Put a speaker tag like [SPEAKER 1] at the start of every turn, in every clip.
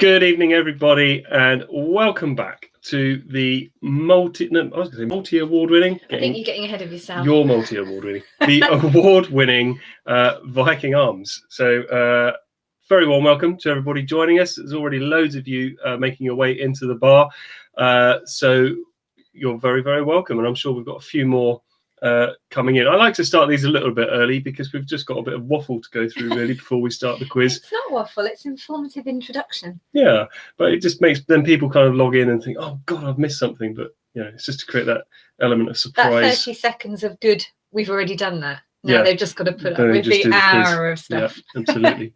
[SPEAKER 1] Good evening, everybody, and welcome back to the multi-award-winning.
[SPEAKER 2] I think you're getting ahead of yourself.
[SPEAKER 1] You're multi-award-winning. The award-winning Viking Arms. So, very warm welcome to everybody joining us. There's already loads of you making your way into the bar. So you're very, very welcome, and I'm sure we've got a few more coming in. I like to start these a little bit early because we've just got a bit of waffle to go through really before we start the quiz.
[SPEAKER 2] It's not waffle, it's informative introduction.
[SPEAKER 1] Yeah, but it just makes then people kind of log in and think, oh God, I've missed something. But it's just to create that element of surprise.
[SPEAKER 2] That 30 seconds of good, we've already done that. Now they've just got to put up with the hour of stuff.
[SPEAKER 1] Yeah, absolutely.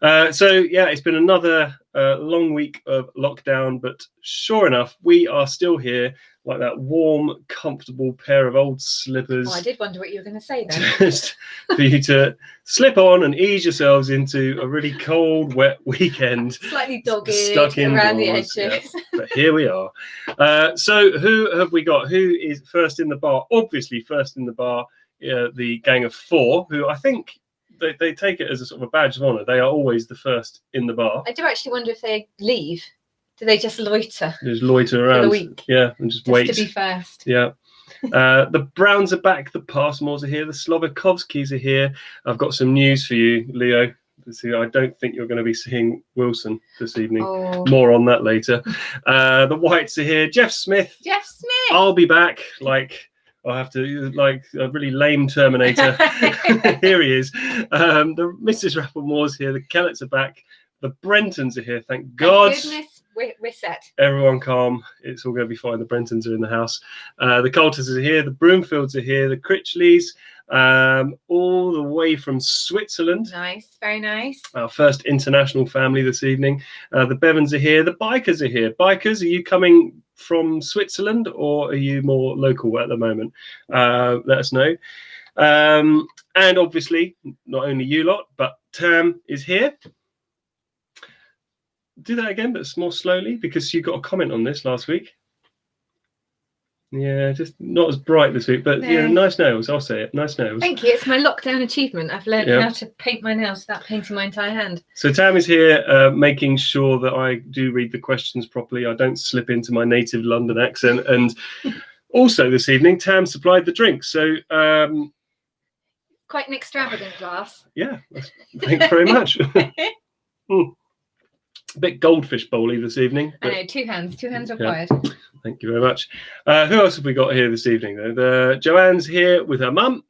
[SPEAKER 1] It's been another long week of lockdown, but sure enough, we are still here, like that warm, comfortable pair of old slippers.
[SPEAKER 2] Oh, I did wonder what you were going to say then.
[SPEAKER 1] Just for you to slip on and ease yourselves into a really cold, wet weekend.
[SPEAKER 2] Slightly dogged,
[SPEAKER 1] stuck indoors,
[SPEAKER 2] around the edges.
[SPEAKER 1] Yeah, but here we are. So who have we got? Who is first in the bar? Obviously, first in the bar, the gang of four, who I think they take it as a sort of a badge of honour. They are always the first in the bar.
[SPEAKER 2] I do actually wonder if they leave. Do they just loiter?
[SPEAKER 1] Just loiter around.
[SPEAKER 2] For the week.
[SPEAKER 1] Yeah, and just wait.
[SPEAKER 2] To be first.
[SPEAKER 1] Yeah. The Browns are back. The Passmores are here. The Slovakovskis are here. I've got some news for you, Leo. I don't think you're going to be seeing Wilson this evening.
[SPEAKER 2] Oh.
[SPEAKER 1] More on that later. The Whites are here. Jeff Smith. I'll be back. I'll have to, like a really lame Terminator. Here he is. The Mrs. Rapplemore's here. The Kellets are back. The Brentons are here. Thank God.
[SPEAKER 2] Thank goodness we're set.
[SPEAKER 1] Everyone calm. It's all going to be fine. The Brentons are in the house. The Coulters are here. The Broomfields are here. The Critchleys, all the way from Switzerland.
[SPEAKER 2] Nice. Very nice.
[SPEAKER 1] Our first international family this evening. The Bevans are here. The Bikers are here. Bikers, are you coming from Switzerland or are you more local at the moment? Let us know. And obviously, not only you lot, but Tam is here. Do that again, but more slowly, because you got a comment on this last week. Yeah, just not as bright this week, but nice nails. I'll say it. Nice nails.
[SPEAKER 2] Thank you. It's my lockdown achievement. I've learned how to paint my nails without painting my entire hand.
[SPEAKER 1] So Tam is here, making sure that I do read the questions properly. I don't slip into my native London accent. And also this evening, Tam supplied the drinks. So
[SPEAKER 2] quite an extravagant glass.
[SPEAKER 1] Yeah, thanks very much. A bit goldfish bowly this evening.
[SPEAKER 2] I know, two hands required.
[SPEAKER 1] Yeah. Thank you very much. Who else have we got here this evening, though? Joanne's here with her mum.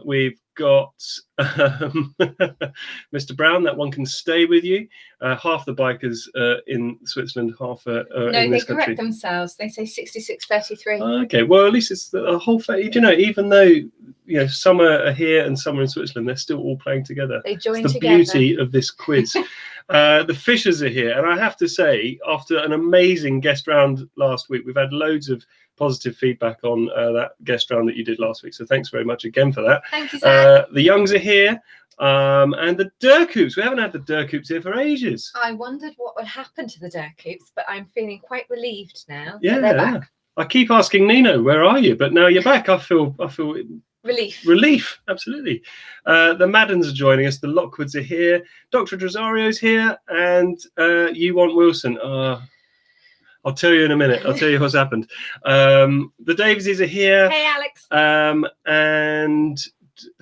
[SPEAKER 1] We've got Mr. Brown. That one can stay with you. Half the bikers in Switzerland, half are in this country.
[SPEAKER 2] No, they correct themselves. They say 66-33.
[SPEAKER 1] Okay, well, at least it's a whole... even though some are here and some are in Switzerland, they're still all playing together.
[SPEAKER 2] They join
[SPEAKER 1] together. The beauty of this quiz. The Fishers are here, and I have to say, after an amazing guest round last week, we've had loads of positive feedback on that guest round that you did last week. So thanks very much again for that.
[SPEAKER 2] Thank you, Zach.
[SPEAKER 1] The Youngs are here, and the Durkoops. We haven't had the Durkoops here for ages.
[SPEAKER 2] I wondered what would happen to the Durkoops, but I'm feeling quite relieved now.
[SPEAKER 1] Yeah,
[SPEAKER 2] they're back.
[SPEAKER 1] I keep asking Nino, where are you? But now you're back. I feel relief, absolutely. The Maddens are joining us. The Lockwoods are here. Dr. Drosario's here, and you want Wilson. I'll tell you in a minute. I'll tell you what's happened. The Davises are here.
[SPEAKER 2] Hey, Alex.
[SPEAKER 1] And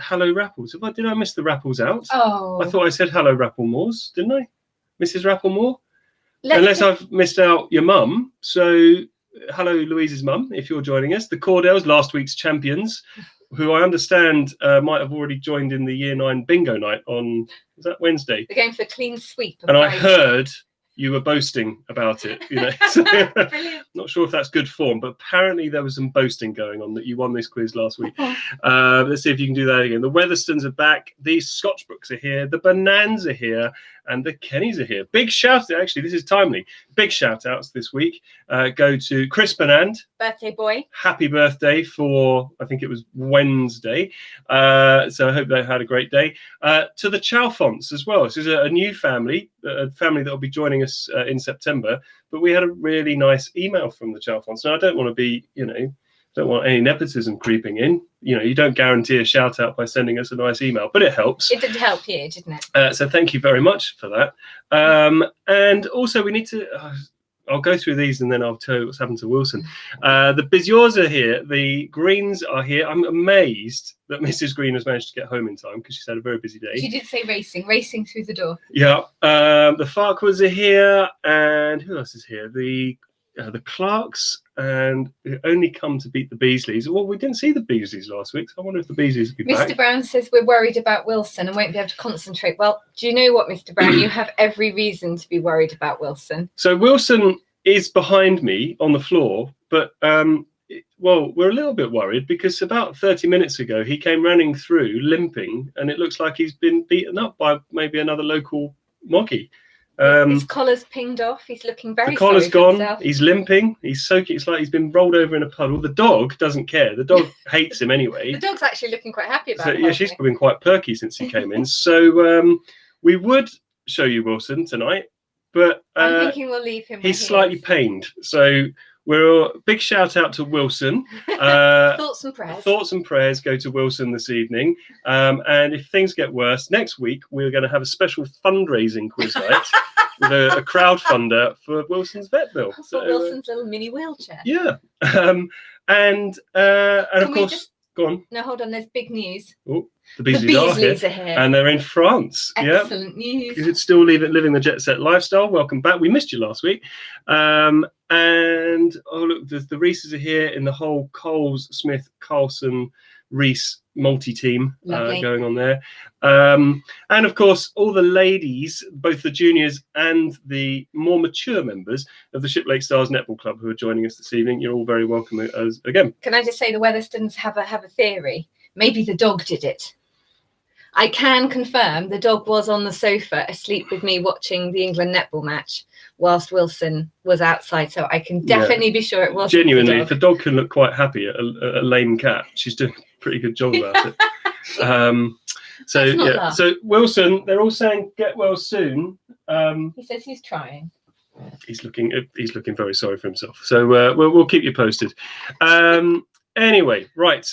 [SPEAKER 1] hello, Rapples. Did I miss the Rapples out?
[SPEAKER 2] Oh.
[SPEAKER 1] I thought I said hello, Rapplemores, didn't I? Mrs. Rapplemore? Unless I've missed out your mum. So hello, Louise's mum, if you're joining us. The Cordells, last week's champions, who I understand might have already joined in the Year 9 bingo night on, was that Wednesday?
[SPEAKER 2] They're going for a clean sweep.
[SPEAKER 1] And I heard you were boasting about it. So, not sure if that's good form, but apparently there was some boasting going on that you won this quiz last week. Let's see if you can do that again. The Weatherstons are back. The Scotchbrooks are here. The Bonans are here. And the Kennys are here. Big shout out, actually, this is timely. Big shout outs this week go to Chris Bonand.
[SPEAKER 2] Birthday boy.
[SPEAKER 1] Happy birthday for, I think it was Wednesday. So I hope they had a great day. To the Chalfonts as well. This is a new family, a family that will be joining us in September. But we had a really nice email from the Chalfonts. Now, I don't want to be, Don't want any nepotism creeping in. You don't guarantee a shout out by sending us a nice email, but it helps.
[SPEAKER 2] It did help you, didn't it?
[SPEAKER 1] So thank you very much for that. And also we need to. I'll go through these and then I'll tell you what's happened to Wilson. The Bizures are here. The Greens are here. I'm amazed that Mrs. Green has managed to get home in time because she's had a very busy day.
[SPEAKER 2] She did say racing through the door.
[SPEAKER 1] Yeah. The Farquhards are here. And who else is here? The Clarks, and it only come to beat the Beasleys. Well, we didn't see the Beasleys last week, so I wonder if the Beasleys will be back.
[SPEAKER 2] Mr. Brown says we're worried about Wilson and won't be able to concentrate. Well, do you know what, Mr. Brown? You have every reason to be worried about Wilson.
[SPEAKER 1] So Wilson is behind me on the floor, but we're a little bit worried because about 30 minutes ago he came running through limping, and it looks like he's been beaten up by maybe another local moggy.
[SPEAKER 2] His collar's pinged off. He's looking very.
[SPEAKER 1] The collar's
[SPEAKER 2] sorry for
[SPEAKER 1] gone.
[SPEAKER 2] himself.
[SPEAKER 1] He's limping. He's soaking. It's like he's been rolled over in a puddle. The dog doesn't care. The dog hates him anyway.
[SPEAKER 2] The dog's actually looking quite happy about it.
[SPEAKER 1] Yeah, she's been quite perky since he came in. So we would show you Wilson tonight, but
[SPEAKER 2] I'm thinking we'll leave him.
[SPEAKER 1] He's slightly pained. So we're big shout out to Wilson.
[SPEAKER 2] Thoughts and prayers.
[SPEAKER 1] Thoughts and prayers go to Wilson this evening. And if things get worse, next week we're going to have a special fundraising quiz night. With a crowdfunder for Wilson's vet bill.
[SPEAKER 2] So, Wilson's little mini wheelchair.
[SPEAKER 1] Yeah. And of course, go on.
[SPEAKER 2] No, hold on. There's big news.
[SPEAKER 1] Oh, the Beasleys are here. And they're in France.
[SPEAKER 2] Excellent news.
[SPEAKER 1] You're still living the jet set lifestyle. Welcome back. We missed you last week. And look, the Reeses are here in the whole Coles, Smith, Carlson, Reese multi-team going on there. And of course, all the ladies, both the juniors and the more mature members of the Shiplake Stars Netball Club who are joining us this evening, you're all very welcome again.
[SPEAKER 2] Can I just say the Weatherstons have a theory? Maybe the dog did it. I can confirm the dog was on the sofa asleep with me watching the England netball match whilst Wilson was outside, so I can definitely be sure it was.
[SPEAKER 1] Genuinely, if a dog can look quite happy at a lame cat, she's doing a pretty good job about it. So Wilson, they're all saying get well soon.
[SPEAKER 2] He says he's trying.
[SPEAKER 1] He's looking very sorry for himself. So we'll keep you posted. Anyway, right.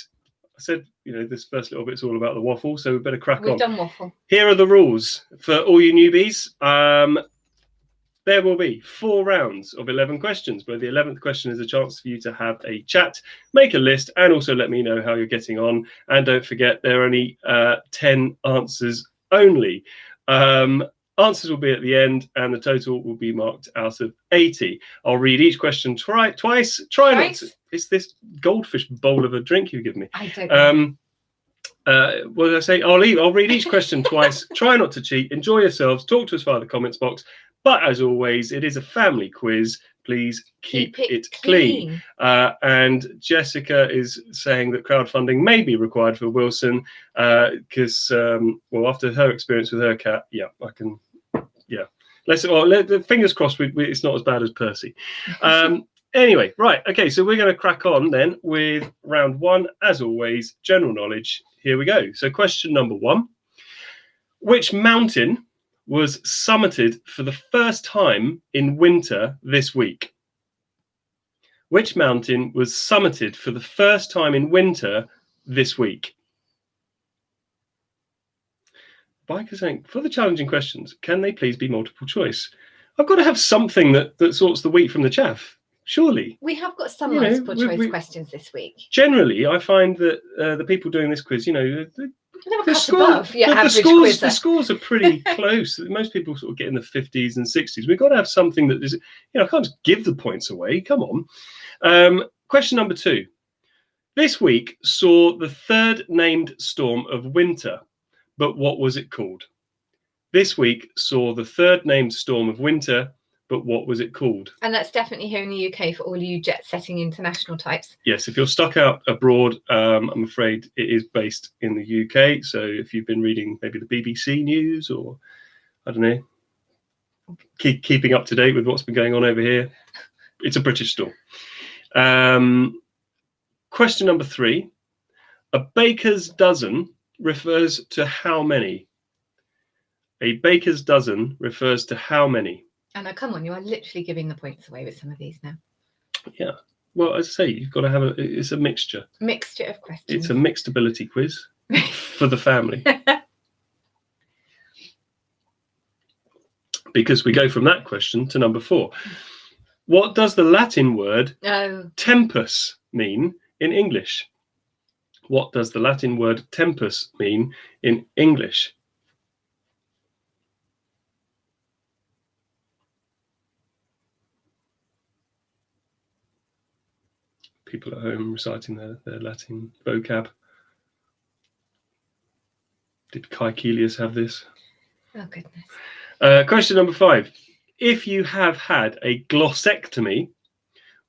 [SPEAKER 1] I said, this first little bit's all about the waffle, so we better crack on.
[SPEAKER 2] We've done waffle.
[SPEAKER 1] Here are the rules for all you newbies. There will be 4 rounds of 11 questions, but the 11th question is a chance for you to have a chat, make a list, and also let me know how you're getting on. And don't forget, there are only 10 answers only. Answers will be at the end, and the total will be marked out of 80. I'll read each question twice. Try not to. It's this goldfish bowl of a drink you give me.
[SPEAKER 2] I don't know.
[SPEAKER 1] What did I say? I'll read each question twice. Try not to cheat. Enjoy yourselves. Talk to us via the comments box. But as always, it is a family quiz. Please keep it clean. And Jessica is saying that crowdfunding may be required for Wilson because, after her experience with her cat, fingers crossed, it's not as bad as Percy. Anyway, right. Okay, so we're going to crack on then with round 1. As always, general knowledge. Here we go. So question number 1. Which mountain was summited for the first time in winter this week? Which mountain was summited for the first time in winter this week? Bikers saying, for the challenging questions, can they please be multiple choice? I've got to have something that sorts the wheat from the chaff. Surely.
[SPEAKER 2] We have got some multiple choice questions this week.
[SPEAKER 1] Generally, I find that the people doing this quiz, the scores are pretty close. Most people sort of get in the 50s and 60s. We've got to have something that is, I can't just give the points away. Come on. Question number 2. This week saw the 3rd named storm of winter, but what was it called? This week saw the 3rd named storm of winter, but what was it called? And that's definitely here in the UK for all you jet-setting international types. Yes, if you're stuck out abroad, I'm afraid it is based in the UK. So if you've been reading maybe the BBC news or, I don't know, keeping up to date with what's been going on over here, it's a British storm. Question number 3. A baker's dozen refers to how many? A baker's dozen refers to how many? And come on, you are literally giving the points away with some of these now. Yeah. Well, as I say, you've got to have it's a mixture.
[SPEAKER 2] Mixture of questions.
[SPEAKER 1] It's a mixed ability quiz for the family. Because we go from that question to number 4. What does the Latin word tempus mean in English? What does the Latin word tempus mean in English? People at home reciting their Latin vocab. Did Caecilius have this?
[SPEAKER 2] Oh, goodness.
[SPEAKER 1] Question number 5. If you have had a glossectomy,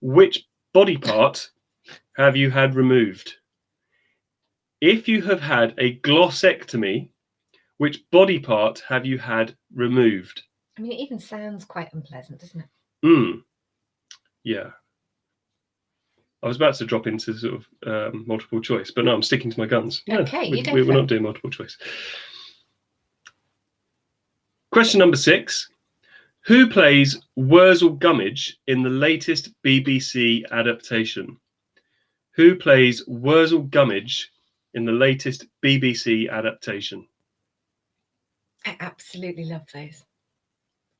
[SPEAKER 1] which body part have you had removed? If you have had a glossectomy, which body part have you had removed?
[SPEAKER 2] I mean, it even sounds quite unpleasant, doesn't
[SPEAKER 1] it? Yeah. I was about to drop into sort of multiple choice, but no, I'm sticking to my guns.
[SPEAKER 2] Okay,
[SPEAKER 1] we're not doing multiple choice. Question number 6. Who plays Wurzel Gummidge in the latest BBC adaptation? Who plays Wurzel Gummidge in the latest BBC adaptation?
[SPEAKER 2] I absolutely love those.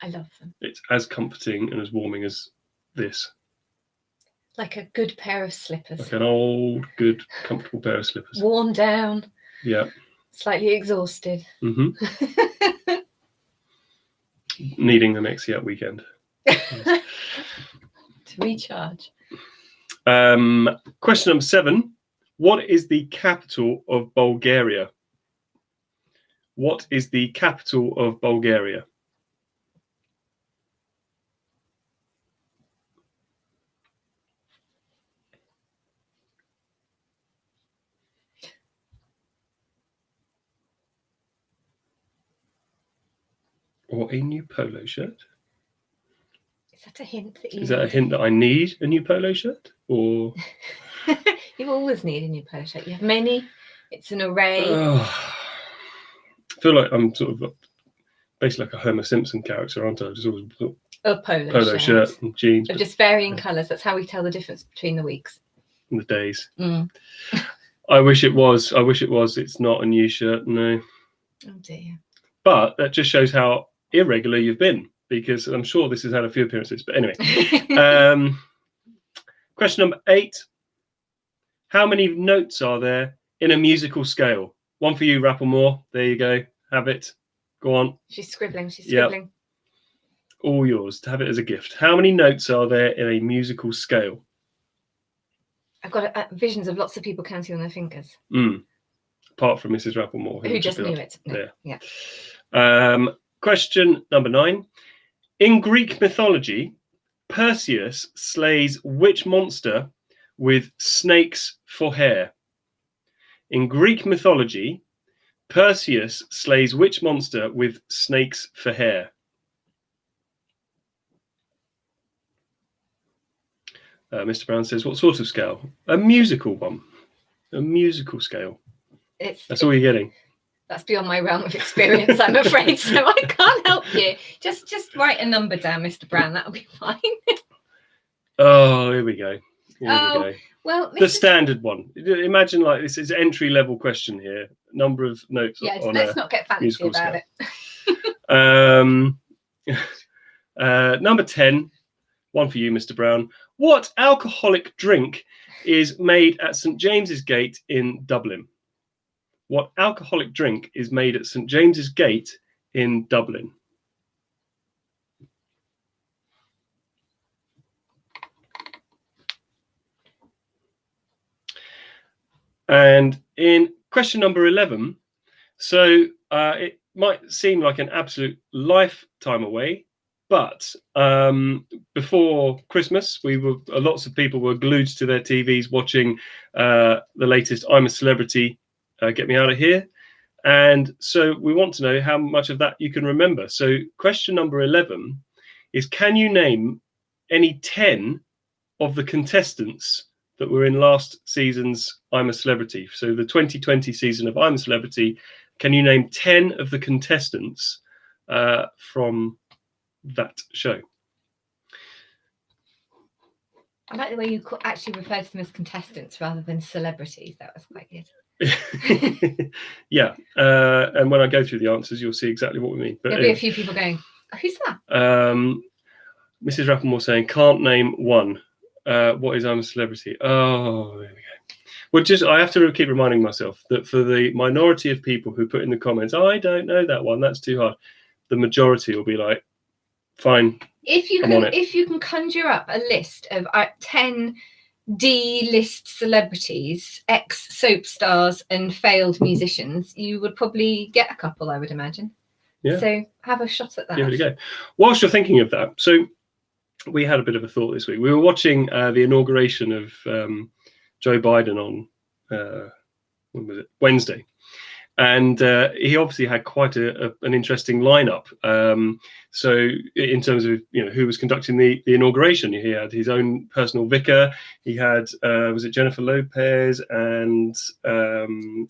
[SPEAKER 2] I love them.
[SPEAKER 1] It's as comforting and as warming as this.
[SPEAKER 2] Like a good pair of slippers.
[SPEAKER 1] Like an old, good, comfortable pair of slippers.
[SPEAKER 2] Worn down.
[SPEAKER 1] Yeah.
[SPEAKER 2] Slightly exhausted.
[SPEAKER 1] Mm-hmm. Needing the next weekend.
[SPEAKER 2] To recharge.
[SPEAKER 1] Question number 7. What is the capital of Bulgaria? What is the capital of Bulgaria? Or a new polo shirt?
[SPEAKER 2] Is that a hint that you
[SPEAKER 1] Is that a hint that I need a new polo shirt? Or
[SPEAKER 2] you always need a new polo shirt. You have many. It's an array.
[SPEAKER 1] I feel like I'm sort of basically like a Homer Simpson character, aren't I? Just always
[SPEAKER 2] a polo
[SPEAKER 1] shirt and jeans.
[SPEAKER 2] Of just varying colours. That's how we tell the difference between the weeks.
[SPEAKER 1] And the days. I wish it was. It's not a new shirt, no.
[SPEAKER 2] Oh dear. But
[SPEAKER 1] that just shows how irregular you've been, because I'm sure this has had a few appearances. But anyway. Question number 8. How many notes are there in a musical scale? One for you, Rapplemore. There you go. Have it. Go on.
[SPEAKER 2] She's scribbling. Yep.
[SPEAKER 1] All yours to have it as a gift. How many notes are there in a musical scale?
[SPEAKER 2] I've got visions of lots of people counting on their fingers.
[SPEAKER 1] Apart from Mrs. Rapplemore.
[SPEAKER 2] Who just knew it. No.
[SPEAKER 1] Yeah. Question number 9. In Greek mythology, Perseus slays which monster with snakes for hair? In Greek mythology, Perseus slays which monster with snakes for hair? Mr. Brown says, what sort of scale? A musical one. A musical scale. That's all you're getting.
[SPEAKER 2] That's beyond my realm of experience, I'm afraid, so I can't help you. Just write a number down, Mr. Brown. That'll be fine.
[SPEAKER 1] Oh, here we go. We go.
[SPEAKER 2] Well,
[SPEAKER 1] the standard one. Imagine like this is entry-level question here. Number of notes.
[SPEAKER 2] Yeah, let's not get fancy about
[SPEAKER 1] it. Number 10. One for you, Mr. Brown. What alcoholic drink is made at St. James's Gate in Dublin? What alcoholic drink is made at St. James's Gate in Dublin? And in question number 11, so it might seem like an absolute lifetime away, but before Christmas, lots of people were glued to their TVs watching the latest I'm a Celebrity, Get Me Out of Here. And so we want to know how much of that you can remember. So question number 11 is, can you name any 10 of the contestants that were in last season's I'm a Celebrity? So the 2020 season of I'm a Celebrity, can you name 10 of the contestants from that show?
[SPEAKER 2] I like the way you actually referred to them as contestants rather than celebrities. That was quite good.
[SPEAKER 1] Yeah, and when I go through the answers, you'll see exactly what we mean. But
[SPEAKER 2] There'll be a few people going, oh, who's that?
[SPEAKER 1] Mrs. Rapplemore saying, can't name one. What is I'm a Celebrity? Oh, there we go. Well, I have to keep reminding myself that for the minority of people who put in the comments, I don't know that one, that's too hard, the majority will be like, fine.
[SPEAKER 2] If you can conjure up a list of 10 D-list celebrities, ex-soap stars and failed musicians, you would probably get a couple, I would imagine.
[SPEAKER 1] Yeah.
[SPEAKER 2] So have a shot at that.
[SPEAKER 1] Give it a go. Whilst you're thinking of that, so we had a bit of a thought this week. We were watching the inauguration of Joe Biden on when was it? Wednesday. And he obviously had quite an interesting lineup. So in terms of who was conducting the inauguration, he had his own personal vicar. He had was it Jennifer Lopez and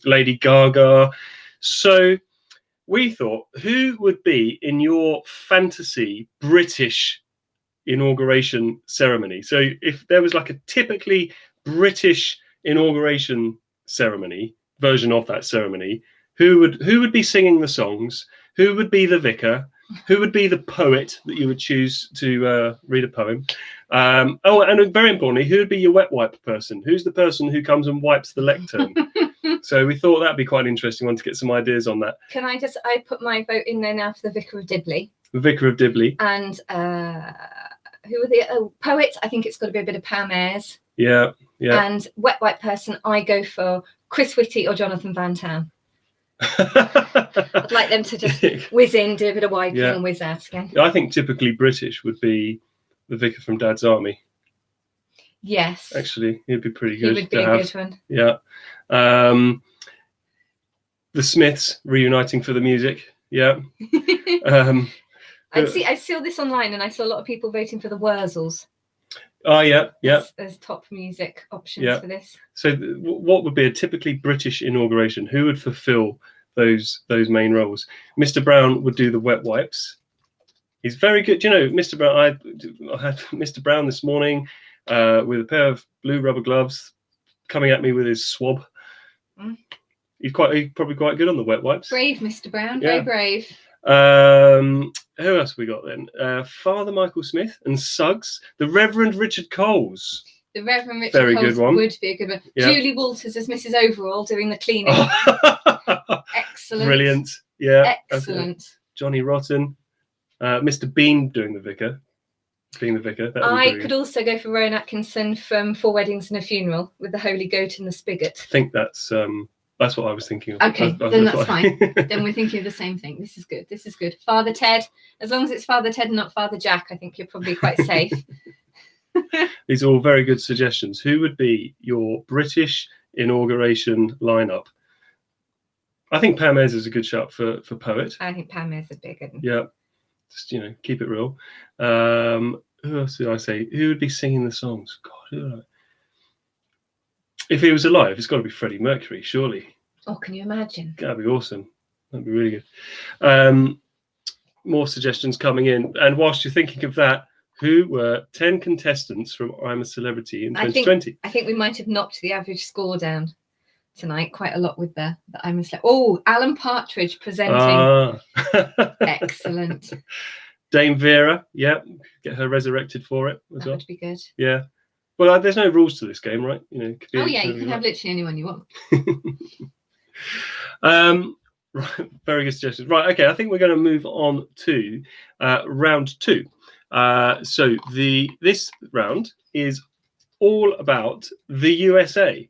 [SPEAKER 1] Lady Gaga. So we thought, who would be in your fantasy British inauguration ceremony? So if there was like a typically British inauguration ceremony version of that ceremony, who would be singing the songs? Who would be the vicar? Who would be the poet that you would choose to read a poem? Oh, and very importantly, who would be your wet wipe person? Who's the person who comes and wipes the lectern? So we thought that'd be quite an interesting one to get some ideas on that.
[SPEAKER 2] Can I put my vote in there now for the Vicar of Dibley.
[SPEAKER 1] The Vicar of Dibley.
[SPEAKER 2] And who are the poet? I think it's got to be a bit of Pam Ayres.
[SPEAKER 1] Yeah.
[SPEAKER 2] And wet wipe person, I go for Chris Whitty or Jonathan Van Tam. I'd like them to just whiz in, do a bit of wiping and whiz out again.
[SPEAKER 1] I think typically British would be the vicar from Dad's Army.
[SPEAKER 2] Yes.
[SPEAKER 1] Actually, he'd be pretty good.
[SPEAKER 2] He would be a good one.
[SPEAKER 1] Yeah. The Smiths reuniting for the music. Yeah.
[SPEAKER 2] I saw this online and I saw a lot of people voting for the Wurzels.
[SPEAKER 1] Oh, yeah.
[SPEAKER 2] As top music options for this.
[SPEAKER 1] So what would be a typically British inauguration? Who would fulfill those main roles? Mr. Brown would do the wet wipes. He's very good. Do you know, Mr. Brown, I had Mr. Brown this morning with a pair of blue rubber gloves coming at me with his swab. Mm. He's probably quite good on the wet wipes.
[SPEAKER 2] Brave, Mr. Brown. Very brave.
[SPEAKER 1] Who else have we got then? Father Michael Smith and Suggs. The Reverend Richard Coles.
[SPEAKER 2] The Reverend Richard Coles would be a good one. Yeah. Julie Walters as Mrs. Overall doing the cleaning. Excellent.
[SPEAKER 1] Brilliant. Yeah.
[SPEAKER 2] Excellent.
[SPEAKER 1] Johnny Rotten. Mr. Bean doing the vicar. Being the vicar.
[SPEAKER 2] I could also go for Rowan Atkinson from 4 Weddings and a Funeral with the Holy Goat and the Spigot.
[SPEAKER 1] I think that's what I was thinking of.
[SPEAKER 2] Okay, then that's fine. Then we're thinking of the same thing. This is good. This is good. Father Ted. As long as it's Father Ted and not Father Jack, I think you're probably quite safe.
[SPEAKER 1] These are all very good suggestions. Who would be your British inauguration lineup? I think Pam Ayres is a good shout for poet.
[SPEAKER 2] I think Pam Ayres is a big one.
[SPEAKER 1] Yeah. Just, keep it real. Who else did I say? Who would be singing the songs? God, who would I... If he was alive, it's got to be Freddie Mercury, surely.
[SPEAKER 2] Oh, can you imagine?
[SPEAKER 1] That'd be awesome. That'd be really good. More suggestions coming in. And whilst you're thinking of that, who were 10 contestants from I'm a Celebrity in 2020?
[SPEAKER 2] I think we might have knocked the average score down tonight quite a lot with the I'm a Celebrity. Oh, Alan Partridge presenting. Excellent.
[SPEAKER 1] Dame Vera, get her resurrected for it as well.
[SPEAKER 2] That would be good.
[SPEAKER 1] Yeah. Well, there's no rules to this game, right?
[SPEAKER 2] You can have literally anyone you want.
[SPEAKER 1] Right, very good suggestions. Right, okay, I think we're going to move on to round 2. So this round is all about the USA.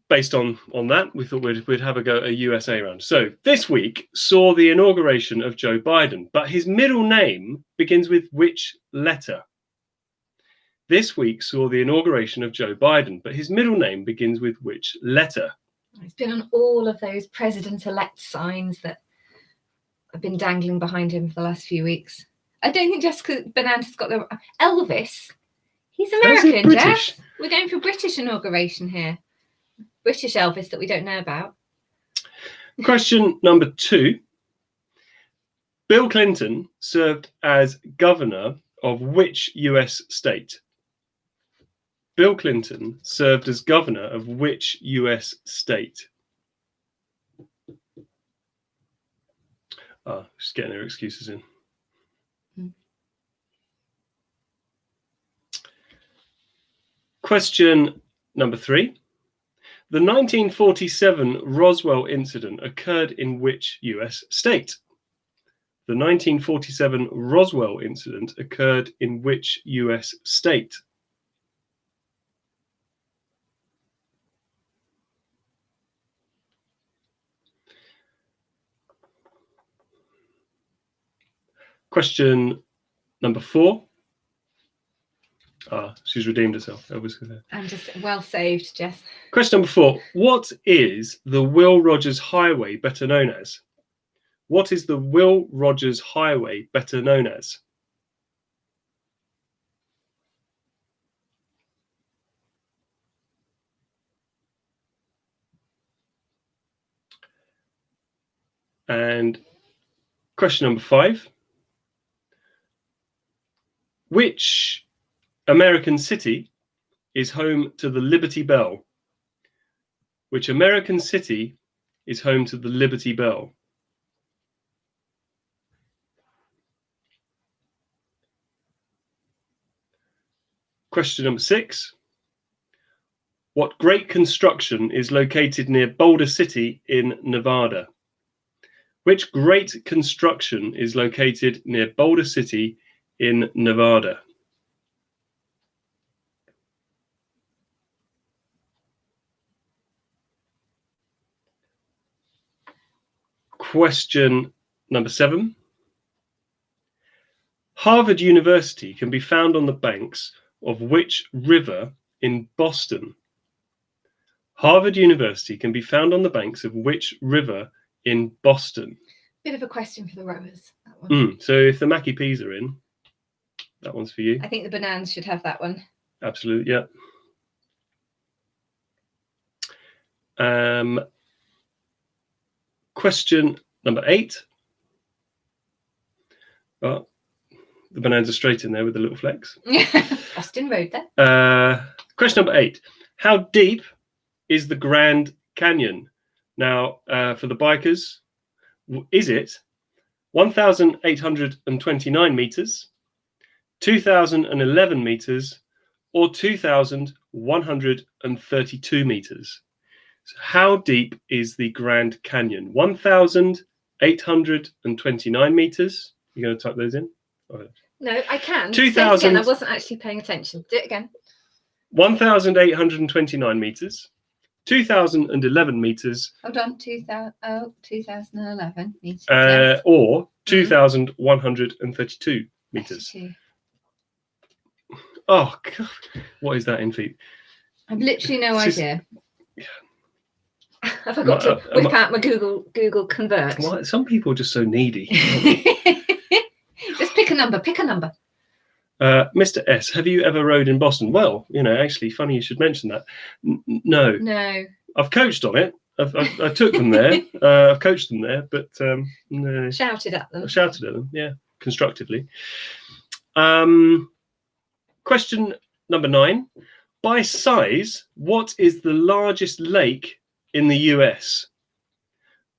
[SPEAKER 1] Based on that, we thought we'd have a go at a USA round. So this week saw the inauguration of Joe Biden, but his middle name begins with which letter? This week saw the inauguration of Joe Biden, but his middle name begins with which letter?
[SPEAKER 2] He's been on all of those president-elect signs that have been dangling behind him for the last few weeks. I don't think Jessica Bonanta's got the... Elvis. He's American, Jess. We're going for British inauguration here. British Elvis that we don't know about.
[SPEAKER 1] Question number 2. Bill Clinton served as governor of which US state? Bill Clinton served as governor of which US state? Just getting their excuses in. Question number 3. The 1947 Roswell incident occurred in which US state? The 1947 Roswell incident occurred in which US state? Question number 4. She's redeemed herself.
[SPEAKER 2] I'm just well saved, Jess.
[SPEAKER 1] Question number 4. What is the Will Rogers Highway better known as? What is the Will Rogers Highway better known as? And question number 5. Which American city is home to the Liberty Bell? Which American city is home to the Liberty Bell? Question number 6. What great construction is located near Boulder City in Nevada? Which great construction is located near Boulder City in Nevada? Question number 7. Harvard University can be found on the banks of which river in Boston? Harvard University can be found on the banks of which river in Boston?
[SPEAKER 2] Bit of a question for the rowers, that one.
[SPEAKER 1] So if the Mackie Peas are in, that one's for you.
[SPEAKER 2] I think the bananas should have that one.
[SPEAKER 1] Absolutely, yeah. Question number 8. Well, the bananas are straight in there with the little flex.
[SPEAKER 2] Austin Road there.
[SPEAKER 1] Question number 8. How deep is the Grand Canyon? Now, for the bikers, is it 1,829 meters, 2,011 meters, or 2,132 meters? So how deep is the Grand Canyon? 1,829 meters. You're going to type those in?
[SPEAKER 2] No, I can.
[SPEAKER 1] 2,000.
[SPEAKER 2] I wasn't actually paying attention. Do it again.
[SPEAKER 1] 1,829 meters, 2,011 meters.
[SPEAKER 2] Hold on, 2011 meters. Yes.
[SPEAKER 1] Or 2,132 meters.
[SPEAKER 2] 32.
[SPEAKER 1] Oh, God. What is that in feet?
[SPEAKER 2] I've literally no idea. I forgot to whip out my Google Convert.
[SPEAKER 1] Well, some people are just so needy.
[SPEAKER 2] Just pick a number. Pick a number.
[SPEAKER 1] Mr. S, have you ever rode in Boston? Well, actually, funny you should mention that. No.
[SPEAKER 2] No.
[SPEAKER 1] I've coached on it. I took them there. I've coached them there, but no.
[SPEAKER 2] Shouted at them.
[SPEAKER 1] I shouted at them, yeah, constructively. Question number 9. By size, what is the largest lake in the US?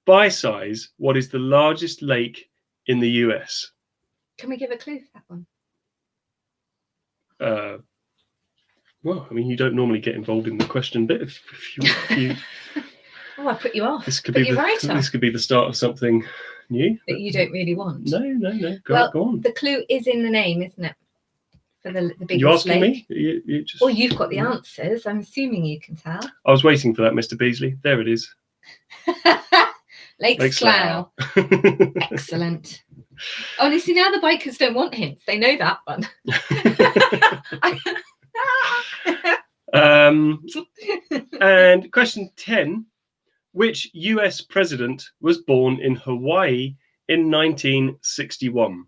[SPEAKER 1] By size, what is the largest lake in the US?
[SPEAKER 2] Can we give a clue for that one?
[SPEAKER 1] Well, I mean, you don't normally get involved in the question bit. If you
[SPEAKER 2] Oh, I put you off.
[SPEAKER 1] This could
[SPEAKER 2] Put
[SPEAKER 1] be
[SPEAKER 2] you
[SPEAKER 1] the,
[SPEAKER 2] right off.
[SPEAKER 1] this could be the start of something new.
[SPEAKER 2] That you don't really want.
[SPEAKER 1] No. Go on.
[SPEAKER 2] The clue is in the name, isn't it? For the biggest
[SPEAKER 1] You asking
[SPEAKER 2] lake.
[SPEAKER 1] me? You just...
[SPEAKER 2] Well, you've got the answers. I'm assuming you can tell.
[SPEAKER 1] I was waiting for that, Mr. Beasley. There it is.
[SPEAKER 2] Lake Slough. Excellent. Oh, and you see, now the bikers don't want hints. They know that one.
[SPEAKER 1] And question 10. Which US president was born in Hawaii in 1961?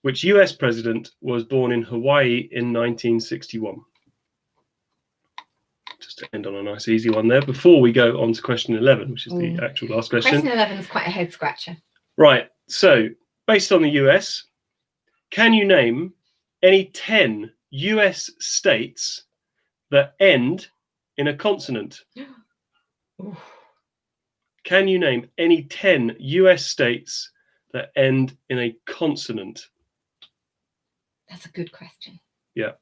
[SPEAKER 1] Which US president was born in Hawaii in 1961? Just to end on a nice easy one there before we go on to question 11, which is the actual last question.
[SPEAKER 2] Question 11 is quite a head scratcher.
[SPEAKER 1] Right. So based on the US, Can you name any 10 US states that end in a consonant? Can you name any 10 US states that end in a consonant?
[SPEAKER 2] That's a good question.
[SPEAKER 1] Yeah,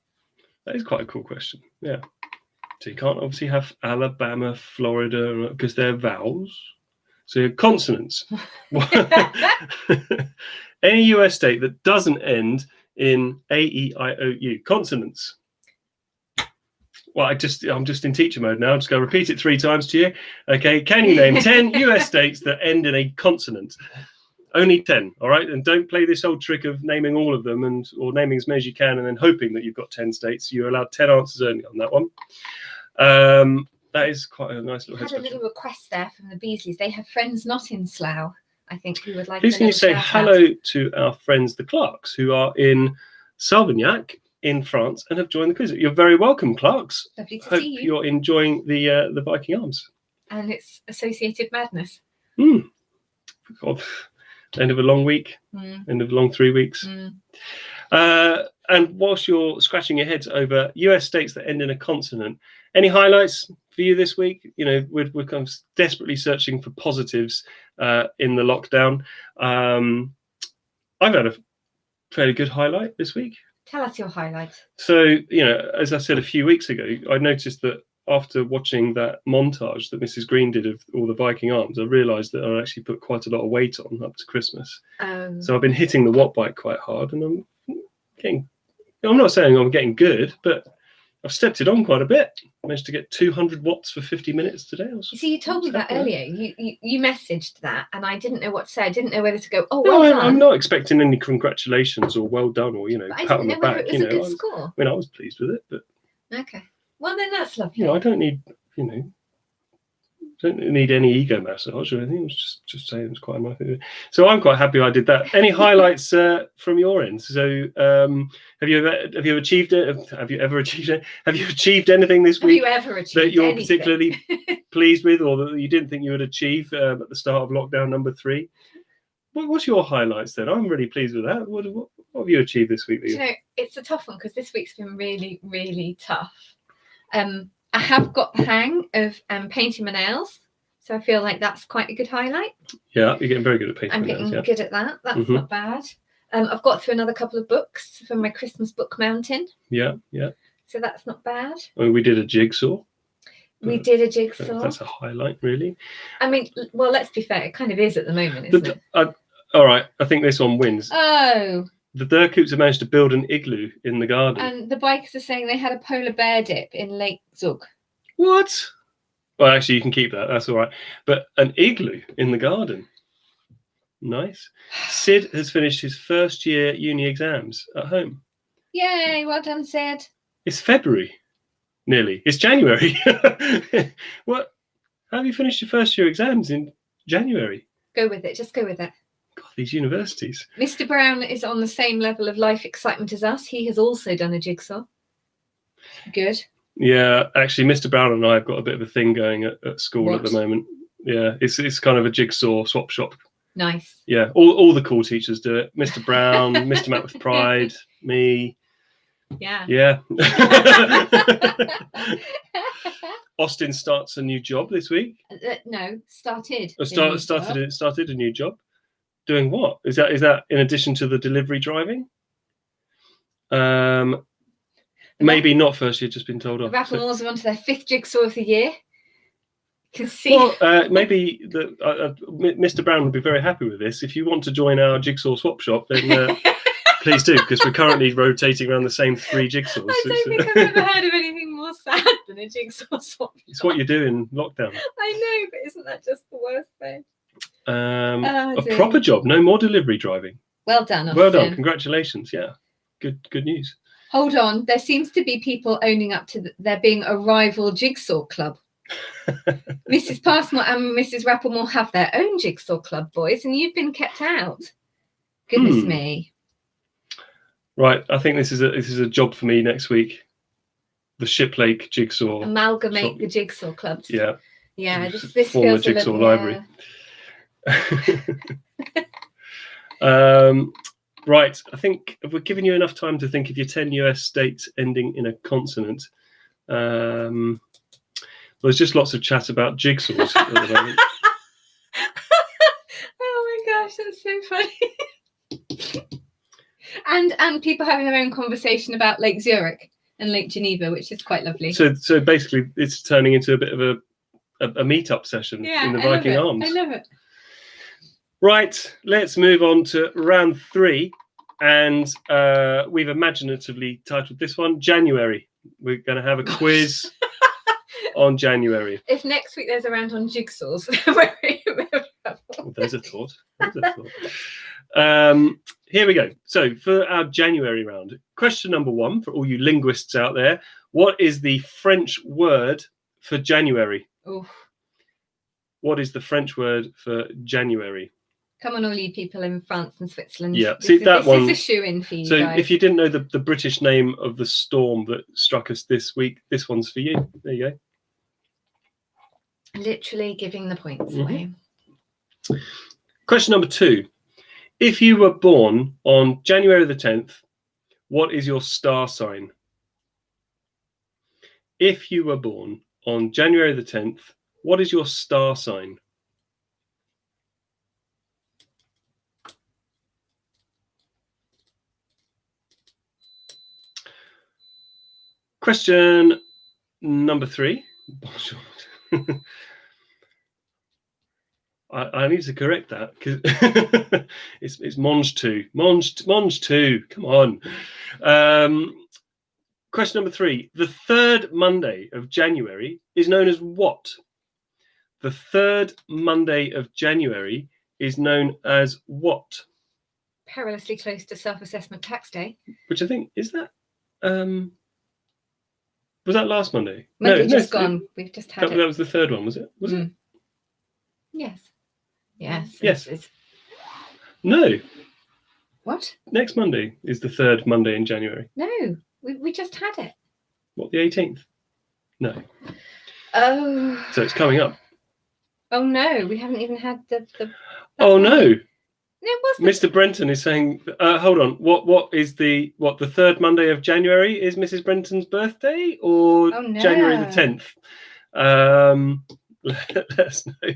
[SPEAKER 1] that is quite a cool question. Yeah. So you can't obviously have Alabama, Florida, because they're vowels. So you're consonants. Any US state that doesn't end in A, E, I, O, U. Consonants. Well, I'm just in teacher mode now. I'm just going to repeat it 3 times to you. Okay. Can you name 10 US states that end in a consonant? Only 10. All right. And don't play this old trick of naming all of them or naming as many as you can and then hoping that you've got 10 states. You're allowed 10 answers only on that one. That is quite a nice little.
[SPEAKER 2] I had a little request there from the Beasleys. They have friends not in Slough, I think, who would like.
[SPEAKER 1] Please can you say hello to our friends the Clarks, who are in Salvignac in France and have joined the quiz. You're very welcome, Clarks.
[SPEAKER 2] Lovely to
[SPEAKER 1] Hope
[SPEAKER 2] see you.
[SPEAKER 1] You're enjoying the Viking Arms
[SPEAKER 2] and its associated madness.
[SPEAKER 1] God, end of a long week, end of a long 3 weeks. And whilst you're scratching your heads over US states that end in a consonant, any highlights for you this week? You know, we're kind of desperately searching for positives in the lockdown. I've had a fairly good highlight this week.
[SPEAKER 2] Tell us your highlight.
[SPEAKER 1] So, you know, as I said a few weeks ago, I noticed that after watching that montage that Mrs. Green did of all the Viking Arms, I realised that I actually put quite a lot of weight on up to Christmas. So I've been hitting the watt bike quite hard, and I'm not saying I'm getting good, but I've stepped it on quite a bit. Managed to get 200 watts for 50 minutes today.
[SPEAKER 2] You told me that earlier. You messaged that, and I didn't know what to say. I didn't know whether to go, oh,
[SPEAKER 1] well
[SPEAKER 2] well done.
[SPEAKER 1] I'm not expecting any congratulations or well done or, you know,
[SPEAKER 2] pat
[SPEAKER 1] on the back.
[SPEAKER 2] It was a good score.
[SPEAKER 1] I mean, I was pleased with it, but
[SPEAKER 2] okay. Well, then that's lovely.
[SPEAKER 1] You know, I don't need, don't need any ego massage or anything. I was just saying it's quite a nice thing. So I'm quite happy I did that. Any highlights from your end? So have you ever achieved it? Have you ever achieved it? Have you achieved anything this week that you're particularly pleased with, or that you didn't think you would achieve at the start of lockdown number 3? What's your highlights then? I'm really pleased with that. What have you achieved this week?
[SPEAKER 2] You know, it's a tough one because this week's been really, really tough. I have got the hang of painting my nails, so I feel like that's quite a good highlight. Yeah,
[SPEAKER 1] you're getting very good at painting nails.
[SPEAKER 2] I'm getting good at that. That's not bad. I've got through another couple of books for my Christmas book mountain.
[SPEAKER 1] Yeah.
[SPEAKER 2] So that's not bad.
[SPEAKER 1] I mean, we did a jigsaw.
[SPEAKER 2] We did a jigsaw.
[SPEAKER 1] That's a highlight, really.
[SPEAKER 2] I mean, well, let's be fair. It kind of is at the moment, isn't it?
[SPEAKER 1] All right, I think this one wins.
[SPEAKER 2] Oh.
[SPEAKER 1] The Durkoops have managed to build an igloo in the garden.
[SPEAKER 2] And the bikers are saying they had a polar bear dip in Lake Zug.
[SPEAKER 1] What? Well, actually, you can keep that. That's all right. But an igloo in the garden. Nice. Sid has finished his first year uni exams at home.
[SPEAKER 2] Yay, well done, Sid.
[SPEAKER 1] It's February. Nearly. It's January. What? How have you finished your first year exams in January?
[SPEAKER 2] Go with it. Just go with it.
[SPEAKER 1] God, these universities.
[SPEAKER 2] Mr. Brown is on the same level of life excitement as us. He has also done a jigsaw. Good. Yeah,
[SPEAKER 1] actually, Mr. Brown and I have got a bit of a thing going at school at the moment. Yeah, it's kind of a jigsaw swap shop.
[SPEAKER 2] Nice.
[SPEAKER 1] Yeah, all the cool teachers do it. Mr. Brown, Mr. Matt with Pride, me. Yeah. Austin starts a new job this week.
[SPEAKER 2] No, started.
[SPEAKER 1] Started a new job. Doing what? Is that in addition to the delivery driving? Maybe not first year, just been told off.
[SPEAKER 2] Rapplemores are on to their 5th jigsaw of the year. You can see.
[SPEAKER 1] Well, maybe Mr. Brown would be very happy with this. If you want to join our jigsaw swap shop, then please do, because we're currently rotating around the same 3 jigsaws.
[SPEAKER 2] I don't think I've ever heard of anything more sad than a jigsaw swap shop.
[SPEAKER 1] It's what you do in lockdown.
[SPEAKER 2] I know, but isn't that just the worst thing?
[SPEAKER 1] A proper job, no more delivery driving.
[SPEAKER 2] Well done, Austin.
[SPEAKER 1] Well done, congratulations. Yeah, good news.
[SPEAKER 2] Hold on, there seems to be people owning up to there being a rival jigsaw club. Mrs. Passmore and Mrs. Rapplemore have their own jigsaw club, boys, and you've been kept out. Goodness me.
[SPEAKER 1] Right, I think this is a job for me next week. The Shiplake Jigsaw.
[SPEAKER 2] Amalgamate the jigsaw clubs.
[SPEAKER 1] Yeah.
[SPEAKER 2] Yeah, this
[SPEAKER 1] form
[SPEAKER 2] feels
[SPEAKER 1] a jigsaw library. Right. I think if we're giving you enough time to think of your 10 US states ending in a consonant. There's just lots of chat about jigsaws at the moment.
[SPEAKER 2] Oh my gosh, that's so funny. and people having their own conversation about Lake Zurich and Lake Geneva, which is quite lovely.
[SPEAKER 1] So basically, it's turning into a bit of a meet-up session in the Viking Arms.
[SPEAKER 2] I love it.
[SPEAKER 1] Right, let's move on to round 3. And we've imaginatively titled this one January. We're going to have a quiz on January.
[SPEAKER 2] If next week there's a round on jigsaws,
[SPEAKER 1] There's a thought. Here we go. So for our January round, question number 1 for all you linguists out there: what is the French word for January?
[SPEAKER 2] Oof.
[SPEAKER 1] What is the French word for January?
[SPEAKER 2] Come on, all you people in France and Switzerland.
[SPEAKER 1] Yeah,
[SPEAKER 2] this
[SPEAKER 1] is
[SPEAKER 2] a shoe-in for you.
[SPEAKER 1] So
[SPEAKER 2] guys.
[SPEAKER 1] if you didn't know the British name of the storm that struck us this week, this one's for you. There you go.
[SPEAKER 2] Literally giving the points away.
[SPEAKER 1] Question number 2. If you were born on January the 10th, what is your star sign? If you were born on January the 10th, what is your star sign? Question number 3. I need to correct that because it's Monge 2. Monge 2. Come on. Question number 3. The third Monday of January is known as what? The third Monday of January is known as what?
[SPEAKER 2] Perilously close to self-assessment tax day.
[SPEAKER 1] Which I think, is that... was that last Monday?
[SPEAKER 2] Monday just gone. We've just had it.
[SPEAKER 1] That was the third one, was it? Was it?
[SPEAKER 2] Yes. Yes.
[SPEAKER 1] Yes. No.
[SPEAKER 2] What?
[SPEAKER 1] Next Monday is the third Monday in January.
[SPEAKER 2] No, we just had it.
[SPEAKER 1] What, the 18th? No.
[SPEAKER 2] Oh.
[SPEAKER 1] So it's coming up.
[SPEAKER 2] Oh no, we haven't even had the
[SPEAKER 1] Oh no.
[SPEAKER 2] It was
[SPEAKER 1] Mr. Brenton is saying, hold on, what the third Monday of January is Mrs. Brenton's birthday, or January the 10th? Let us know.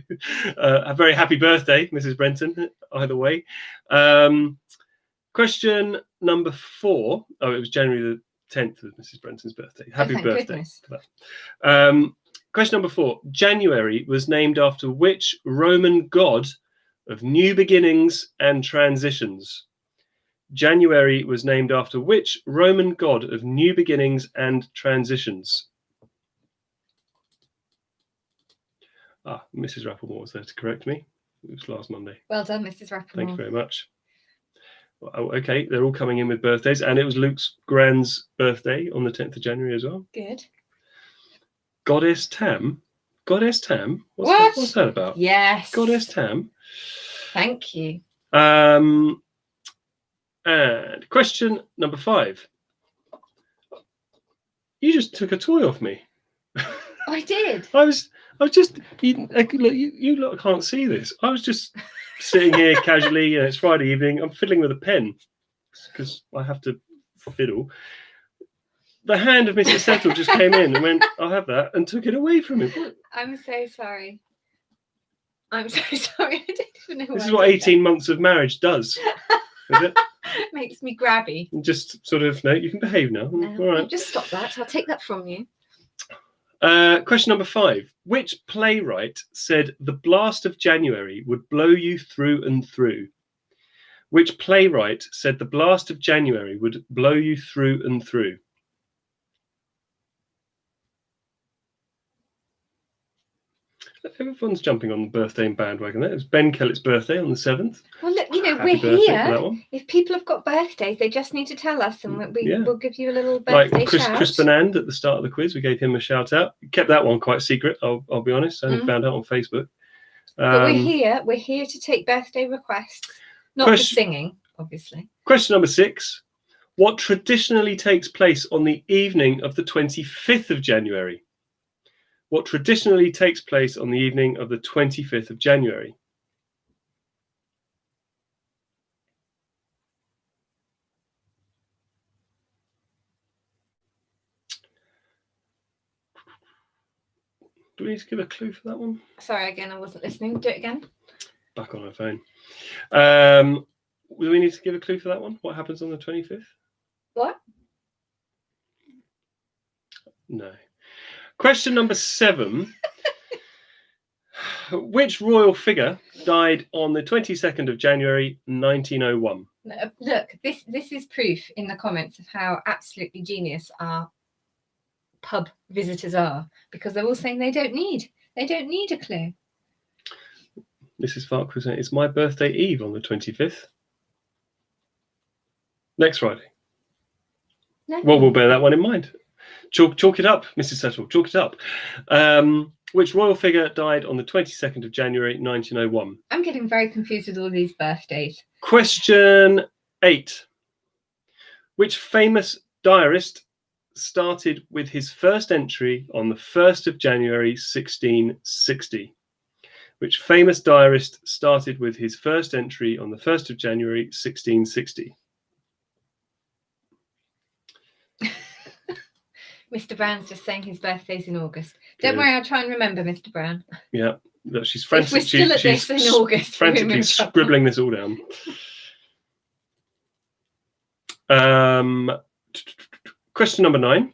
[SPEAKER 1] A very happy birthday, Mrs. Brenton, either way. Question number 4. Oh, it was January the 10th of Mrs. Brenton's birthday. Happy birthday.
[SPEAKER 2] Goodness.
[SPEAKER 1] For that. Question number 4. January was named after which Roman god of new beginnings and transitions? January was named after which Roman god of new beginnings and transitions? Mrs. Rapplemore was there to correct me. It was last Monday.
[SPEAKER 2] Well done, Mrs. Rapplemore.
[SPEAKER 1] Thank you very much. Okay, they're all coming in with birthdays, and it was Luke's grand's birthday on the 10th of January as well.
[SPEAKER 2] Good.
[SPEAKER 1] Goddess Tam? Goddess Tam? What's that about?
[SPEAKER 2] Yes.
[SPEAKER 1] Goddess Tam?
[SPEAKER 2] Thank you.
[SPEAKER 1] And question number 5. You just took a toy off me.
[SPEAKER 2] I did.
[SPEAKER 1] I was just, you lot can't see this. I was just sitting here casually, it's Friday evening. I'm fiddling with a pen because I have to fiddle. The hand of Mrs. Settle just came in and went, I'll have that, and took it away from him.
[SPEAKER 2] I'm so sorry. I'm so sorry. I don't even know.
[SPEAKER 1] This is what 18 months of marriage does. Is it?
[SPEAKER 2] Makes me grabby.
[SPEAKER 1] Just sort of, no, you can behave now.
[SPEAKER 2] No,
[SPEAKER 1] all right.
[SPEAKER 2] Just stop that. I'll take that from you.
[SPEAKER 1] Question number 5. Which playwright said the blast of January would blow you through and through? Which playwright said the blast of January would blow you through and through? Everyone's jumping on the birthday bandwagon there. It was Ben Kellett's birthday on the 7th.
[SPEAKER 2] Well, look,
[SPEAKER 1] Happy
[SPEAKER 2] we're here.
[SPEAKER 1] If
[SPEAKER 2] people have got birthdays, they just need to tell us, and we'll give you a little birthday
[SPEAKER 1] like Chris
[SPEAKER 2] shout.
[SPEAKER 1] Chris Benand at the start of the quiz, we gave him a shout out. Kept that one quite secret. I'll be honest. I only found out on Facebook.
[SPEAKER 2] But we're here. We're here to take birthday requests, not for singing, obviously.
[SPEAKER 1] Question number 6. What traditionally takes place on the evening of the 25th of January? What traditionally takes place on the evening of the 25th of January? Do we need to give a clue for that one?
[SPEAKER 2] Sorry, again, I wasn't listening. Do it again.
[SPEAKER 1] Back on our phone. Do we need to give a clue for that one? What happens on the 25th?
[SPEAKER 2] What?
[SPEAKER 1] No. Question number 7. Which royal figure died on the 22nd of January 1901?
[SPEAKER 2] Look, this is proof in the comments of how absolutely genius our pub visitors are, because they're all saying they don't need a clue.
[SPEAKER 1] Mrs. Farquhar saying it's my birthday eve on the 25th. Next Friday.
[SPEAKER 2] No.
[SPEAKER 1] Well, we'll bear that one in mind. Chalk it up, Mrs. Settle. Chalk it up. Which royal figure died on the 22nd of January 1901?
[SPEAKER 2] I'm getting very confused with all these birthdays.
[SPEAKER 1] Question 8. Which famous diarist started with his first entry on the 1st of January 1660? Which famous diarist started with his first entry on the 1st of January 1660?
[SPEAKER 2] Mr. Brown's just saying his birthday's in August. Don't worry, I'll try and remember, Mr. Brown.
[SPEAKER 1] Yeah, look, she's frantic.
[SPEAKER 2] If we're still at this in August,
[SPEAKER 1] frantically scribbling this all down. Question number 9.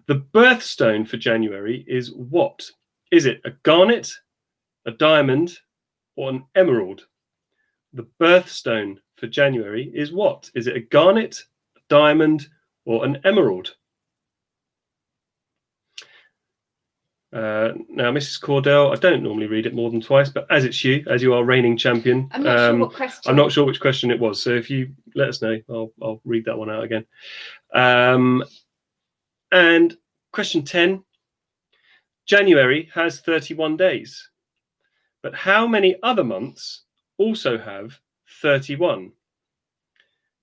[SPEAKER 1] The birthstone for January is what? Is it a garnet, a diamond, or an emerald? The birthstone for January is what? Is it a garnet, a diamond, or an emerald? Now, Mrs. Cordell, I don't normally read it more than twice, but as it's you, as you are reigning champion,
[SPEAKER 2] I'm not sure what question.
[SPEAKER 1] I'm not sure which question it was. So if you let us know, I'll read that one out again. And question 10. January has 31 days, but how many other months also have 31?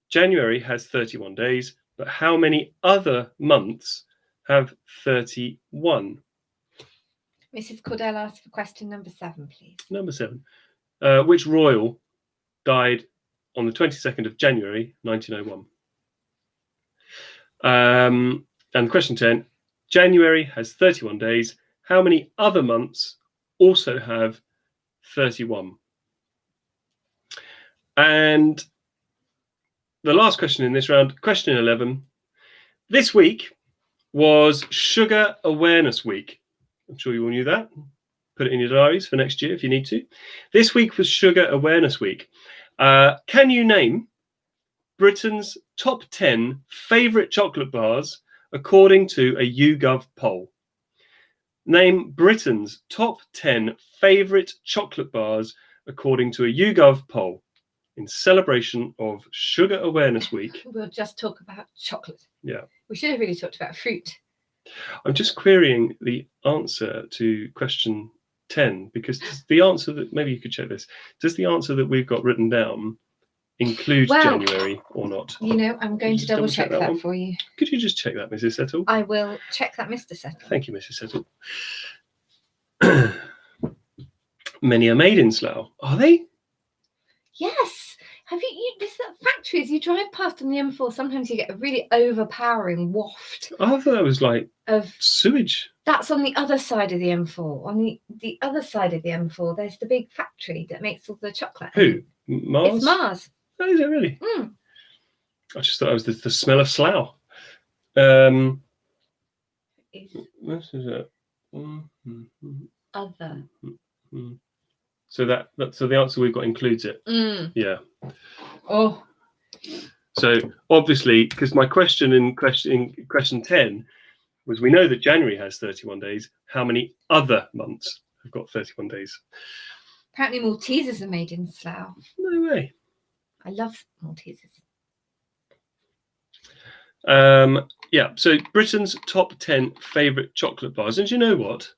[SPEAKER 1] January has 31 days, but how many other months have 31?
[SPEAKER 2] Mrs. Cordell asked for question number 7, please.
[SPEAKER 1] Number 7. Which royal died on the 22nd of January 1901? And question 10. January has 31 days. How many other months also have 31? And the last question in this round, question 11. This week was Sugar Awareness Week. I'm sure you all knew that. Put it in your diaries for next year if you need to. This week was Sugar Awareness Week. Can you name Britain's top 10 favourite chocolate bars according to a YouGov poll? Name Britain's top 10 favourite chocolate bars according to a YouGov poll in celebration of Sugar Awareness Week.
[SPEAKER 2] We'll just talk about chocolate.
[SPEAKER 1] Yeah.
[SPEAKER 2] We should have really talked about fruit.
[SPEAKER 1] I'm just querying the answer to question 10 because the answer that, maybe you could check this, does the answer that we've got written down include January or not?
[SPEAKER 2] You know, I'm going to double check that for you.
[SPEAKER 1] Could you just check that, Mrs. Settle?
[SPEAKER 2] I will check that, Mr. Settle.
[SPEAKER 1] Thank you, Mrs. Settle. Many are made in Slough. Are they?
[SPEAKER 2] Yes. Have you there's factories you drive past on the M4, sometimes you get a really overpowering waft.
[SPEAKER 1] I thought that was like
[SPEAKER 2] of
[SPEAKER 1] sewage.
[SPEAKER 2] That's on the other side of the M4. On the other side of the M4, there's the big factory that makes all the chocolate.
[SPEAKER 1] Who? Mars?
[SPEAKER 2] It's Mars.
[SPEAKER 1] Oh, is it really?
[SPEAKER 2] Mm.
[SPEAKER 1] I just thought it was the smell of Slough. This is it.
[SPEAKER 2] Other.
[SPEAKER 1] So so the answer we've got includes it. Yeah.
[SPEAKER 2] Oh.
[SPEAKER 1] So obviously, because my question in question 10 was, we know that January has 31 days. How many other months have got 31 days?
[SPEAKER 2] Apparently Maltesers are made in Slough.
[SPEAKER 1] No way.
[SPEAKER 2] I love Maltesers.
[SPEAKER 1] Yeah, so Britain's top 10 favourite chocolate bars. And do you know what?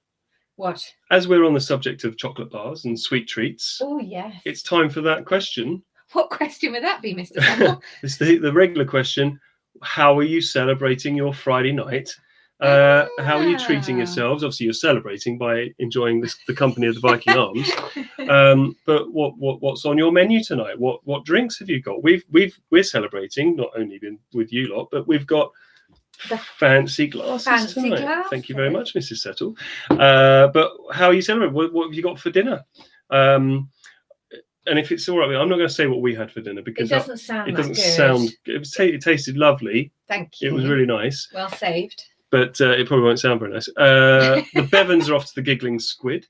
[SPEAKER 2] What?
[SPEAKER 1] As we're on the subject of chocolate bars and sweet treats,
[SPEAKER 2] oh yes,
[SPEAKER 1] it's time for that question.
[SPEAKER 2] What question would that be, Mr. Samuel?
[SPEAKER 1] It's the regular question. How are you celebrating your Friday night? How are you treating yourselves? Obviously, you're celebrating by enjoying the company of the Viking Arms. But what's on your menu tonight? What drinks have you got? We're celebrating, not only with you lot, but we've got fancy glasses
[SPEAKER 2] Fancy
[SPEAKER 1] tonight. Thank you very
[SPEAKER 2] glasses.
[SPEAKER 1] much, Mrs. Settle. But how are you celebrating? What have you got for dinner? And if it's all right, I'm not going to say what we had for dinner
[SPEAKER 2] It
[SPEAKER 1] because
[SPEAKER 2] doesn't sound
[SPEAKER 1] it
[SPEAKER 2] that
[SPEAKER 1] doesn't
[SPEAKER 2] good.
[SPEAKER 1] sound. It tasted lovely.
[SPEAKER 2] Thank you.
[SPEAKER 1] It was really nice,
[SPEAKER 2] well saved.
[SPEAKER 1] but it probably won't sound very nice. The Bevans are off to the Giggling Squid.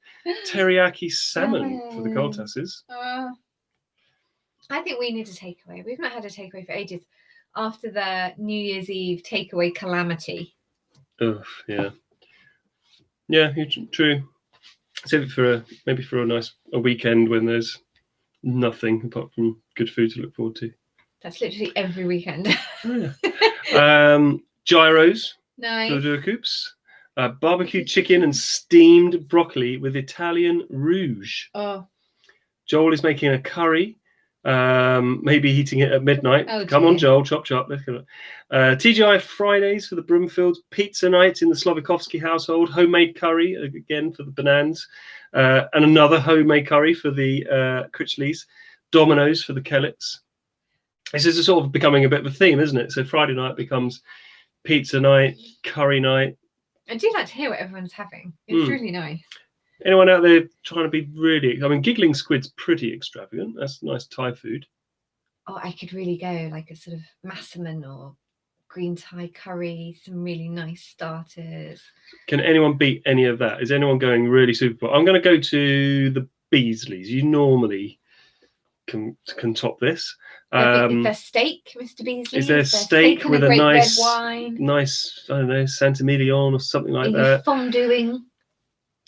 [SPEAKER 1] Teriyaki salmon for the Goldtasses.
[SPEAKER 2] I think we need a takeaway. We've not had a takeaway for ages. After the New Year's Eve takeaway calamity.
[SPEAKER 1] Oh, yeah. Yeah, true. Save it for maybe for a weekend when there's nothing apart from good food to look forward to.
[SPEAKER 2] That's literally every weekend.
[SPEAKER 1] Oh, yeah. Gyros
[SPEAKER 2] Nice.
[SPEAKER 1] for the Coops. Barbecued chicken and steamed broccoli with Italian rouge.
[SPEAKER 2] Oh.
[SPEAKER 1] Joel is making a curry. Maybe eating it at midnight.
[SPEAKER 2] Oh,
[SPEAKER 1] come on, Joel, chop. Let's go. TGI Fridays for the Broomfields, pizza night in the Slovakovsky household, homemade curry again for the Banans, and another homemade curry for the Critchleys, Dominoes for the Kellets. This is sort of becoming a bit of a theme, isn't it? So Friday night becomes pizza night, curry night.
[SPEAKER 2] I do like to hear what everyone's having. It's really nice.
[SPEAKER 1] Anyone out there trying to be really... I mean, Giggling Squid's pretty extravagant. That's nice Thai food.
[SPEAKER 2] Oh, I could really go like a sort of massaman or green Thai curry, some really nice starters.
[SPEAKER 1] Can anyone beat any of that? Is anyone going really super? I'm going to go to the Beasleys. You normally can top this.
[SPEAKER 2] Is there steak, Mr. Beasley?
[SPEAKER 1] Is there steak with a nice,
[SPEAKER 2] red wine?
[SPEAKER 1] Nice, I don't know, Saint-Emilion or something like
[SPEAKER 2] Are
[SPEAKER 1] that?
[SPEAKER 2] you fonduing?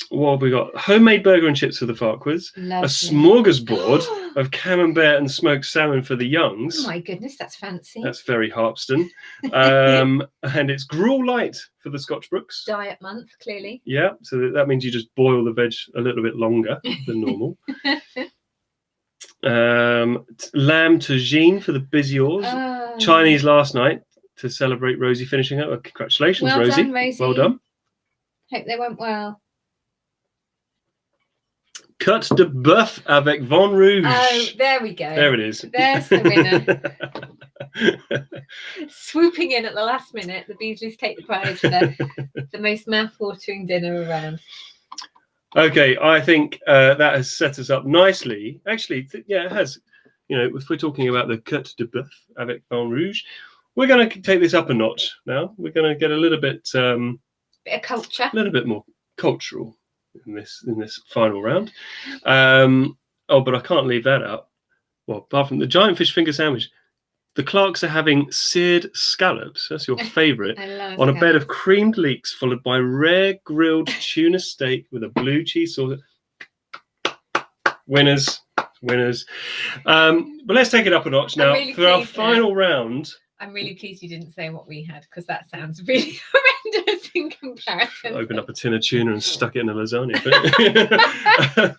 [SPEAKER 1] What have we got? Homemade burger and chips for the Farquhars.
[SPEAKER 2] Lovely.
[SPEAKER 1] A smorgasbord of camembert and smoked salmon for the Youngs.
[SPEAKER 2] Oh my goodness, that's fancy.
[SPEAKER 1] That's very Harpston. And it's gruel light for the Scotchbrooks.
[SPEAKER 2] Diet month, clearly.
[SPEAKER 1] Yeah, so that means you just boil the veg a little bit longer than normal. Lamb tagine for the Biziors. Chinese last night to celebrate Rosie finishing up. Congratulations,
[SPEAKER 2] well
[SPEAKER 1] Rosie.
[SPEAKER 2] Done, Rosie.
[SPEAKER 1] Well done.
[SPEAKER 2] Hope they went well.
[SPEAKER 1] Cut de bœuf avec vin rouge.
[SPEAKER 2] Oh, there we go.
[SPEAKER 1] There it is.
[SPEAKER 2] There's the winner. Swooping in at the last minute, the Beasleys take the prize for the most mouth-watering dinner around.
[SPEAKER 1] Okay, I think that has set us up nicely. Actually, yeah, it has. You know, if we're talking about the cut de bœuf avec vin rouge, we're going to take this up a notch now. We're going to get a little bit,
[SPEAKER 2] bit of culture,
[SPEAKER 1] a little bit more cultural in this final round. But I can't leave that out. Well, apart from the giant fish finger sandwich, the Clarks are having seared scallops. That's your favourite. On a bed of creamed leeks, followed by rare grilled tuna steak with a blue cheese sauce. Winners. But let's take it up a notch now for our final round.
[SPEAKER 2] I'm really pleased you didn't say what we had because that sounds really horrendous in comparison.
[SPEAKER 1] Opened up a tin of tuna and stuck it in a lasagna. But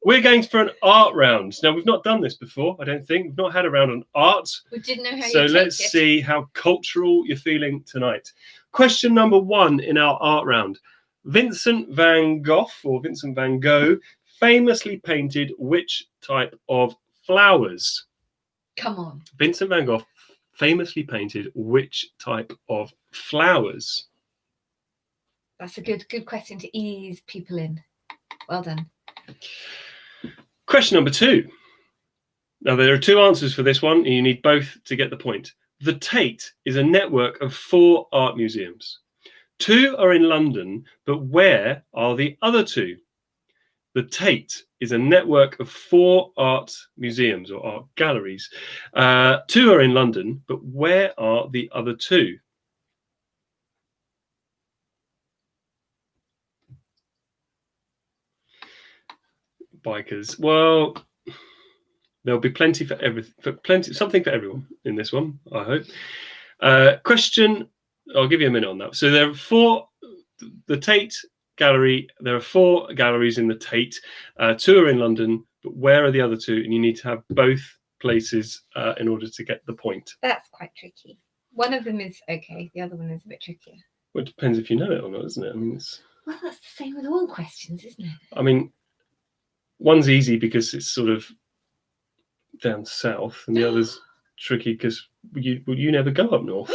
[SPEAKER 1] we're going for an art round. Now, we've not done this before, I don't think. We've not had a round on art.
[SPEAKER 2] We didn't know how
[SPEAKER 1] so let's see how cultural you're feeling tonight. Question number 1 in our art round. Vincent van Gogh famously painted which type of flowers?
[SPEAKER 2] Come on.
[SPEAKER 1] Vincent van Gogh famously painted which type of flowers?
[SPEAKER 2] That's a good question to ease people in. Well done.
[SPEAKER 1] Question number 2. Now, there are 2 answers for this one, and you need both to get the point. The Tate is a network of 4 art museums. 2 are in London, but where are the other 2? The Tate is a network of 4 art museums or art galleries. 2 are in London, but where are the other 2? Bikers. Well, there'll be plenty for something for everyone in this one, I hope. Question. I'll give you a minute on that. So there are 4. The Tate Gallery. There are 4 galleries in the Tate. 2 are in London, but where are the other 2? And you need to have both places in order to get the point.
[SPEAKER 2] That's quite tricky. One of them is okay. The other one is a bit trickier.
[SPEAKER 1] Well, it depends if you know it or not, isn't it? I mean,
[SPEAKER 2] well, that's the same with all questions, isn't it?
[SPEAKER 1] I mean, one's easy because it's sort of down south, and the other's tricky because you never go up north.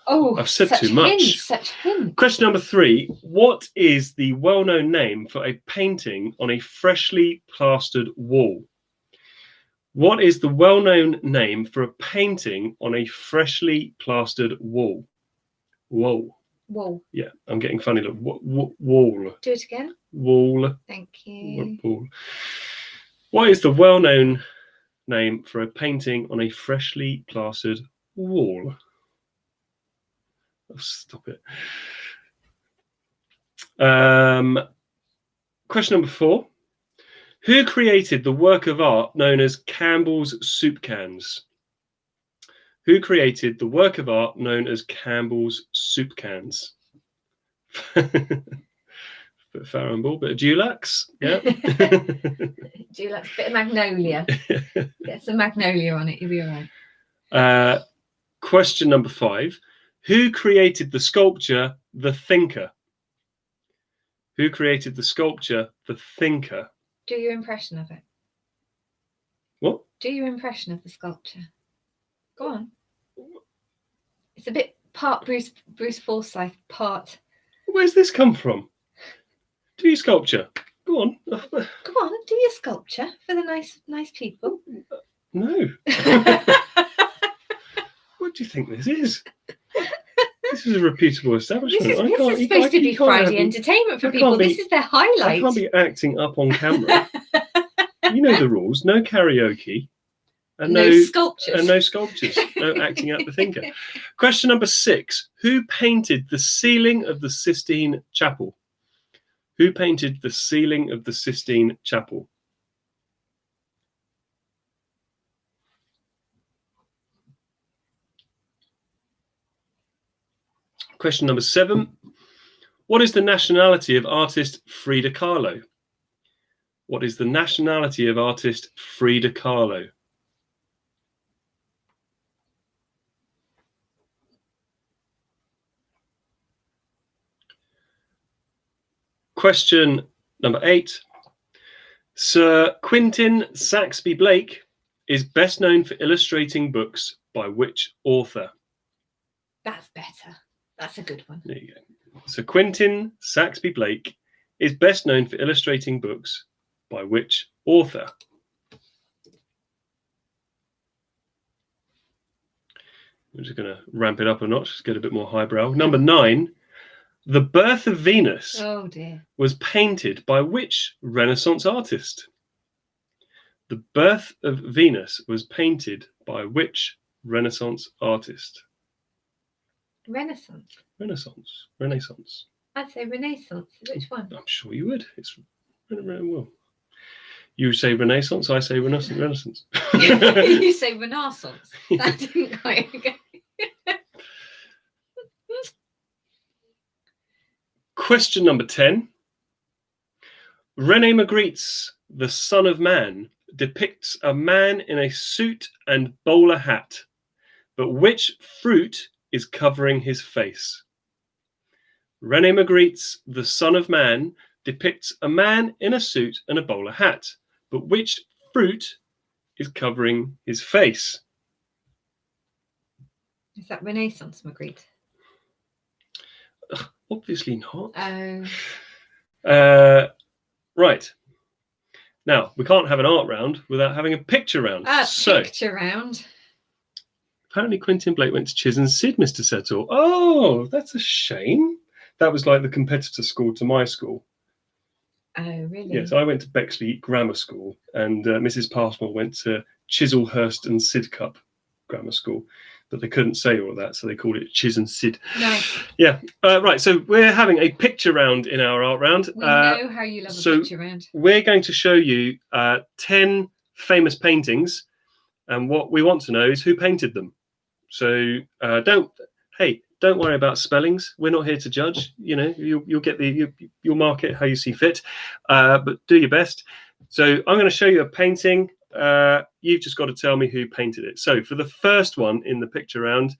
[SPEAKER 2] Oh,
[SPEAKER 1] I've said
[SPEAKER 2] such
[SPEAKER 1] too much.
[SPEAKER 2] hints, such hints.
[SPEAKER 1] Question number 3. What is the well-known name for a painting on a freshly plastered wall? What is the well-known name for a painting on a freshly plastered wall? Whoa.
[SPEAKER 2] Wall.
[SPEAKER 1] Yeah, I'm getting funny. Look, wall.
[SPEAKER 2] Do it again.
[SPEAKER 1] Wall.
[SPEAKER 2] Thank you.
[SPEAKER 1] Wall. What is the well-known name for a painting on a freshly plastered wall? Oh, stop it. Question number 4. Who created the work of art known as Campbell's soup cans? Who created the work of art known as Campbell's soup cans? Bit of Farrenball, bit of Dulax. Yeah.
[SPEAKER 2] Dulax, bit of magnolia. Get some magnolia on it, you'll be all right.
[SPEAKER 1] Question number 5. Who created the sculpture The Thinker? Who created the sculpture The Thinker?
[SPEAKER 2] Do your impression of it.
[SPEAKER 1] What?
[SPEAKER 2] Do your impression of the sculpture. Go on. It's a bit part Bruce Forsyth, part.
[SPEAKER 1] Where's this come from? Do your sculpture. Go on.
[SPEAKER 2] Come on, do your sculpture for the nice people.
[SPEAKER 1] No. What do you think this is? This is a reputable establishment.
[SPEAKER 2] This is supposed to be Friday entertainment for people. This is their highlight.
[SPEAKER 1] I can't be acting up on camera. You know the rules. No karaoke. And no
[SPEAKER 2] sculptures.
[SPEAKER 1] And no sculptures. No acting out the thinker. Question number 6. Who painted the ceiling of the Sistine Chapel? Who painted the ceiling of the Sistine Chapel? Question number 7. What is the nationality of artist Frida Kahlo? What is the nationality of artist Frida Kahlo? Question number 8. Sir Quentin Saxby Blake is best known for illustrating books by which author?
[SPEAKER 2] That's better. That's a good one.
[SPEAKER 1] There you go. Sir Quentin Saxby Blake is best known for illustrating books by which author? I'm just going to ramp it up a notch, just get a bit more highbrow. Number 9. The Birth of Venus was painted by which Renaissance artist? The Birth of Venus was painted by which Renaissance artist?
[SPEAKER 2] Renaissance. I'd say Renaissance. Which one?
[SPEAKER 1] I'm sure you would. It's well. You say Renaissance, I say Renaissance.
[SPEAKER 2] You say Renaissance. That didn't quite go.
[SPEAKER 1] Question number 10. René Magritte's The Son of Man depicts a man in a suit and bowler hat, but which fruit is covering his face? René Magritte's The Son of Man depicts a man in a suit and a bowler hat, but which fruit is covering his face?
[SPEAKER 2] Is that Renaissance Magritte?
[SPEAKER 1] Obviously not.
[SPEAKER 2] Oh.
[SPEAKER 1] Right. Now, we can't have an art round without having a picture round.
[SPEAKER 2] Picture round.
[SPEAKER 1] Apparently Quentin Blake went to Chisholm Sid, Mr. Settle. Oh, that's a shame. That was like the competitor school to my school.
[SPEAKER 2] Oh, really?
[SPEAKER 1] Yes, I went to Bexley Grammar School, and Mrs. Passmore went to Chislehurst and Sidcup Grammar School. But they couldn't say all of that, so they called it Chisholm Sid.
[SPEAKER 2] Nice.
[SPEAKER 1] Yeah. Right, so we're having a picture round in our art round.
[SPEAKER 2] We know how you love a picture round.
[SPEAKER 1] We're going to show you 10 famous paintings, and what we want to know is who painted them. So don't worry about spellings. We're not here to judge. You know, you'll get you'll mark it how you see fit, but do your best. So I'm going to show you a painting. You've just got to tell me who painted it. So for the first one in the picture round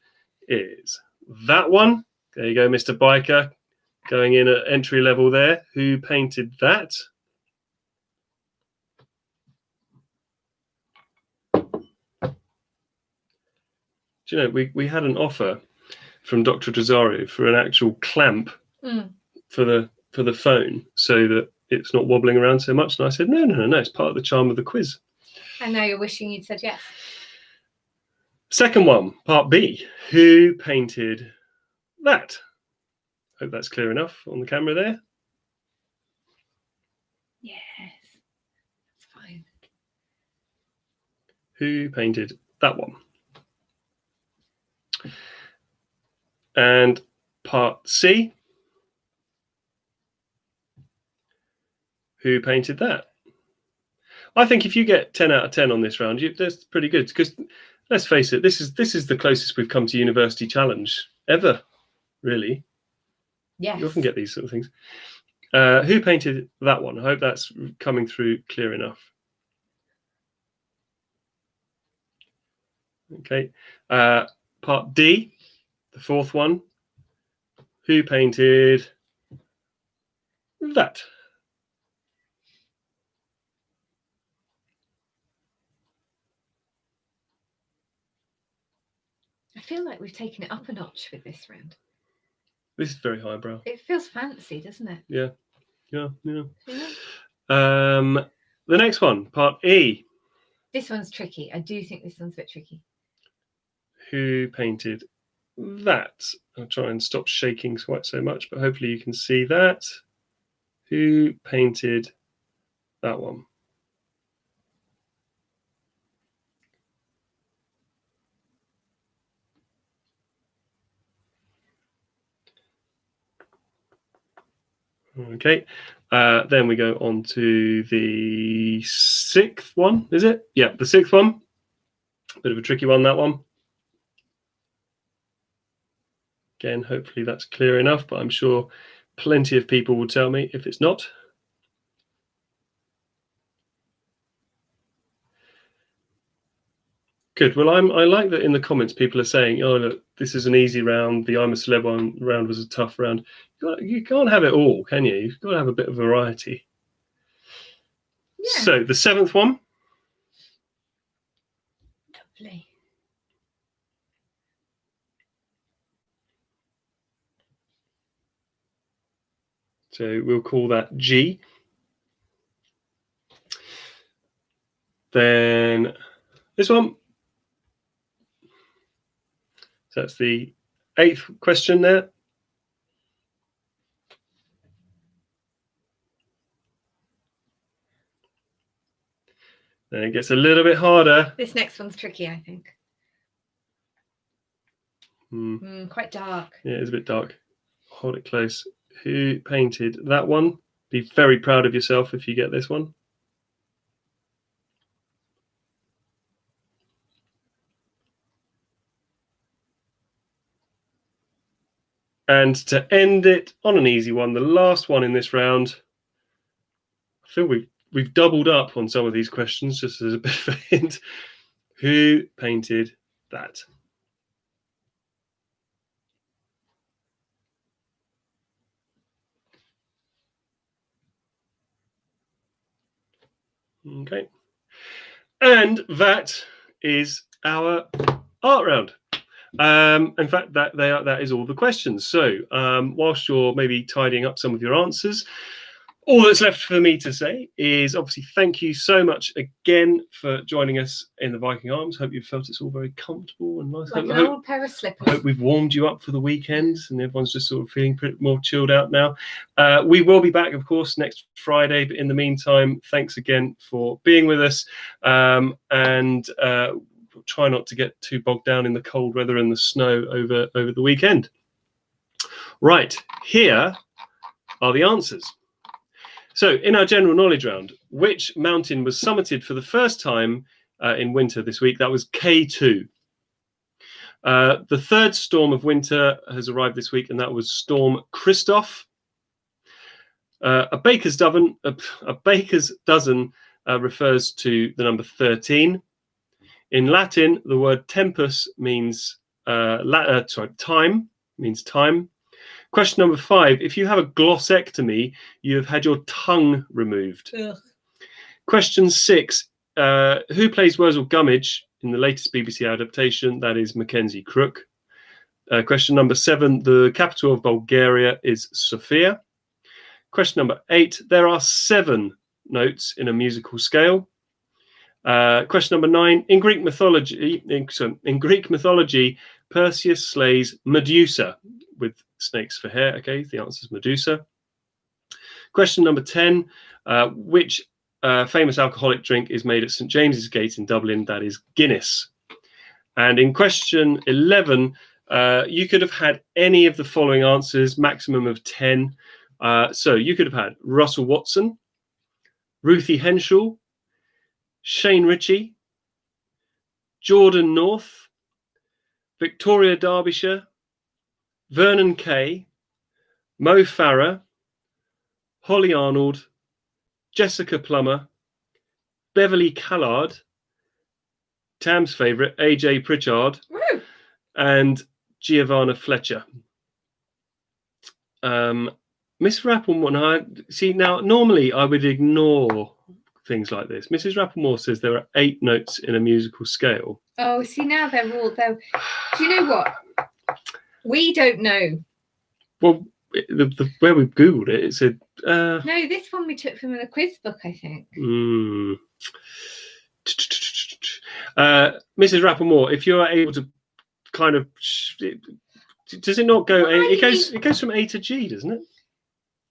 [SPEAKER 1] is that one. There you go, Mr. Biker, going in at entry level there. Who painted that? Do you know, we had an offer from Dr. Rosario for an actual clamp for the phone so that it's not wobbling around so much. And I said, no, it's part of the charm of the quiz.
[SPEAKER 2] And now you're wishing you'd said yes.
[SPEAKER 1] Second one, part B. Who painted that? Hope that's clear enough on the camera there.
[SPEAKER 2] Yes, that's fine.
[SPEAKER 1] Who painted that one? And part C. Who painted that? I think if you get 10 out of 10 on this round, that's pretty good. Because let's face it, this is the closest we've come to University Challenge ever, really.
[SPEAKER 2] Yes.
[SPEAKER 1] You often get these sort of things. Who painted that one? I hope that's coming through clear enough. Okay. Part D, the fourth one. Who painted that?
[SPEAKER 2] I feel like we've taken it up a notch with this round.
[SPEAKER 1] This is very highbrow.
[SPEAKER 2] It feels fancy, doesn't it?
[SPEAKER 1] Yeah. The next one, part E.
[SPEAKER 2] This one's tricky. I do think this one's a bit tricky.
[SPEAKER 1] Who painted that? I'll try and stop shaking quite so much, but hopefully you can see that. Who painted that one? Okay, then we go on to the sixth one, is it? Yeah, the sixth one. Bit of a tricky one, that one. Again, hopefully that's clear enough, but I'm sure plenty of people will tell me if it's not. Good. Well, I like that in the comments people are saying, "Oh, look, this is an easy round. The I'm a Celeb round was a tough round." You can't have it all, can you? You've got to have a bit of variety. Yeah. So the seventh one.
[SPEAKER 2] Lovely.
[SPEAKER 1] So we'll call that G. Then this one. So that's the eighth question there. Then it gets a little bit harder.
[SPEAKER 2] This next one's tricky, I think. Quite dark.
[SPEAKER 1] Yeah, it's a bit dark. Hold it close. Who painted that one? Be very proud of yourself if you get this one. And to end it on an easy one, the last one in this round, I feel we've doubled up on some of these questions, just as a bit of a hint. Who painted that? Okay. And that is our art round. In fact, that is all the questions. So whilst you're maybe tidying up some of your answers, all that's left for me to say is obviously thank you so much again for joining us in the Viking Arms. Hope you felt it's all very comfortable and nice.
[SPEAKER 2] Like an old pair of slippers.
[SPEAKER 1] I hope we've warmed you up for the weekend and everyone's just sort of feeling pretty more chilled out now. We will be back, of course, next Friday. But in the meantime, thanks again for being with us. And try not to get too bogged down in the cold weather and the snow over the weekend. Right, here are the answers. So in our general knowledge round, which mountain was summited for the first time in winter this week? That was K2. The third storm of winter has arrived this week, and that was Storm Christoph. A baker's dozen refers to the number 13. In Latin, the word tempus means time, means time. Question number 5. If you have a glossectomy, you have had your tongue removed.
[SPEAKER 2] Ugh.
[SPEAKER 1] Question 6. Who plays Wurzel Gummidge in the latest BBC adaptation? That is Mackenzie Crook. Question number 7. The capital of Bulgaria is Sofia. Question number 8. There are 7 notes in a musical scale. Question number 9. In Greek mythology, Perseus slays Medusa with snakes for hair. Okay, the answer is Medusa. Question number 10. Which famous alcoholic drink is made at St James's Gate in Dublin? That is Guinness. And in question 11, you could have had any of the following answers, maximum of 10. So you could have had Russell Watson, Ruthie Henshall, Shane Ritchie, Jordan North, Victoria Derbyshire, Vernon Kay, Mo Farah, Holly Arnold, Jessica Plummer, Beverly Callard, Tam's favourite, AJ Pritchard,
[SPEAKER 2] Woo!
[SPEAKER 1] and Giovanna Fletcher. Miss Rapplemore, see now, normally I would ignore things like this. Mrs. Rapplemore says there are 8 notes in a musical scale.
[SPEAKER 2] Oh, see, now they're all there. Do you know what? We don't know.
[SPEAKER 1] Well, where we've Googled it, it said...
[SPEAKER 2] No, this one we took from the quiz book, I think.
[SPEAKER 1] Mrs. Rapplemore, if you're able to kind of... Does it not go... It goes from A to G, doesn't it?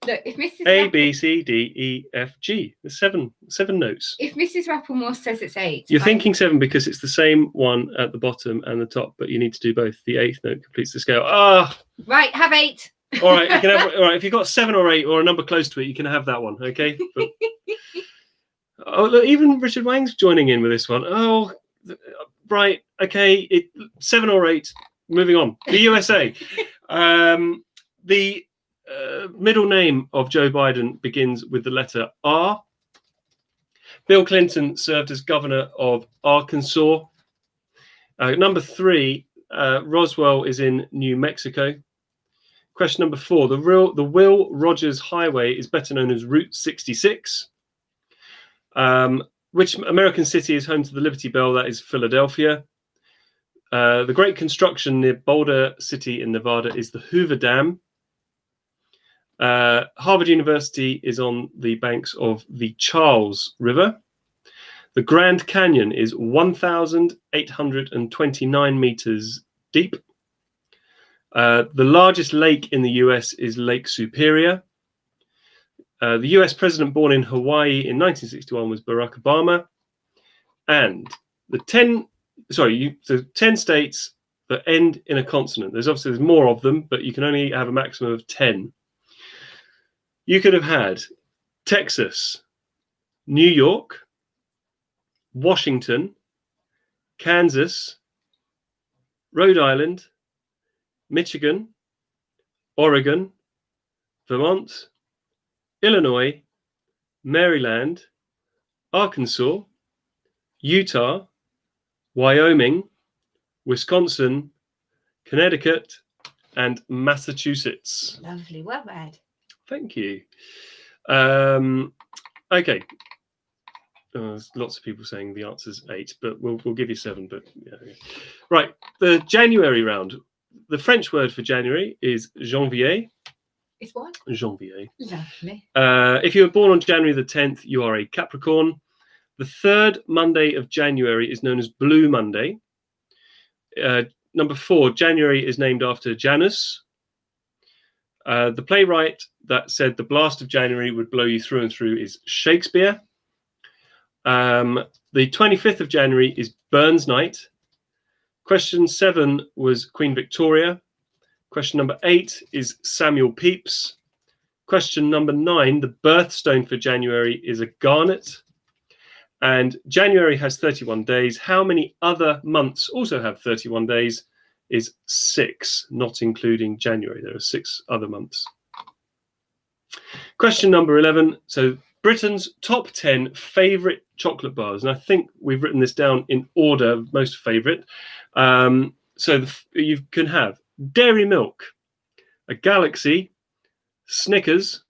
[SPEAKER 2] Look, if Mrs.
[SPEAKER 1] A, B, C, D, E, F, G. There's seven notes.
[SPEAKER 2] If Mrs. Rapplemore says it's 8.
[SPEAKER 1] You're thinking 7 because it's the same one at the bottom and the top, but you need to do both. The 8th note completes the scale.
[SPEAKER 2] Right, have 8.
[SPEAKER 1] All right, you can have. All right, if you've got 7 or 8 or a number close to it, you can have that one. Okay. But, look, even Richard Wang's joining in with this one. Oh, right. Okay, 7 or 8. Moving on. The USA. The middle name of Joe Biden begins with the letter R. Bill Clinton served as governor of Arkansas. Number 3, Roswell is in New Mexico. Question number 4, the Will Rogers Highway is better known as Route 66. Which American city is home to the Liberty Bell? That is Philadelphia. The great construction near Boulder City in Nevada is the Hoover Dam. Harvard University is on the banks of the Charles River. The Grand Canyon is 1,829 meters deep. The largest lake in the US is Lake Superior. The US president born in Hawaii in 1961 was Barack Obama. And the 10 states that end in a consonant. There's more of them, but you can only have a maximum of 10. You could have had Texas, New York, Washington, Kansas, Rhode Island, Michigan, Oregon, Vermont, Illinois, Maryland, Arkansas, Utah, Wyoming, Wisconsin, Connecticut, and Massachusetts.
[SPEAKER 2] Lovely, well read.
[SPEAKER 1] Thank you. Okay. There's lots of people saying the answer's 8, but we'll give you 7. But yeah. Right, the January round. The French word for January is janvier.
[SPEAKER 2] It's what?
[SPEAKER 1] Janvier.
[SPEAKER 2] Lovely.
[SPEAKER 1] If you were born on January the 10th, you are a Capricorn. The 3rd Monday of January is known as Blue Monday. Number 4, January is named after Janus. The playwright that said the blast of January would blow you through and through is Shakespeare. The 25th of January is Burns Night. Question 7 was Queen Victoria. Question number 8 is Samuel Pepys. Question number 9, the birthstone for January is a garnet. And January has 31 days. How many other months also have 31 days? Is 6, not including January. There are 6 other months. Question number 11. So Britain's top 10 favourite chocolate bars. And I think we've written this down in order, most favourite. You can have Dairy Milk, a Galaxy, Snickers,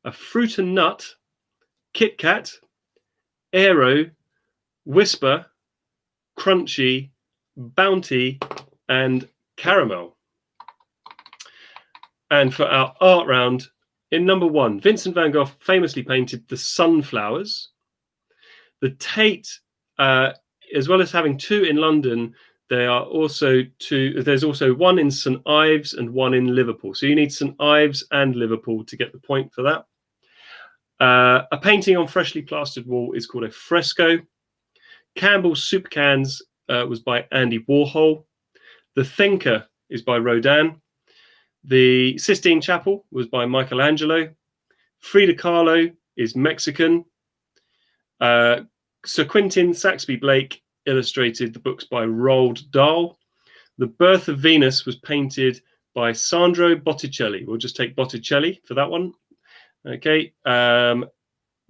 [SPEAKER 1] a Fruit and Nut, Kit Kat, Aero, Whisper, Crunchy, Bounty, and Caramel. And for our art round, in number 1, Vincent van Gogh famously painted the sunflowers. The Tate, as well as having 2 in London, there are also 2. There's also 1 in St Ives and 1 in Liverpool. So you need St Ives and Liverpool to get the point for that. A painting on freshly plastered wall is called a fresco. Campbell's Soup Cans was by Andy Warhol. The Thinker is by Rodin. The Sistine Chapel was by Michelangelo. Frida Kahlo is Mexican. Sir Quentin Saxby Blake illustrated the books by Roald Dahl. The Birth of Venus was painted by Sandro Botticelli. We'll just take Botticelli for that one. Okay. René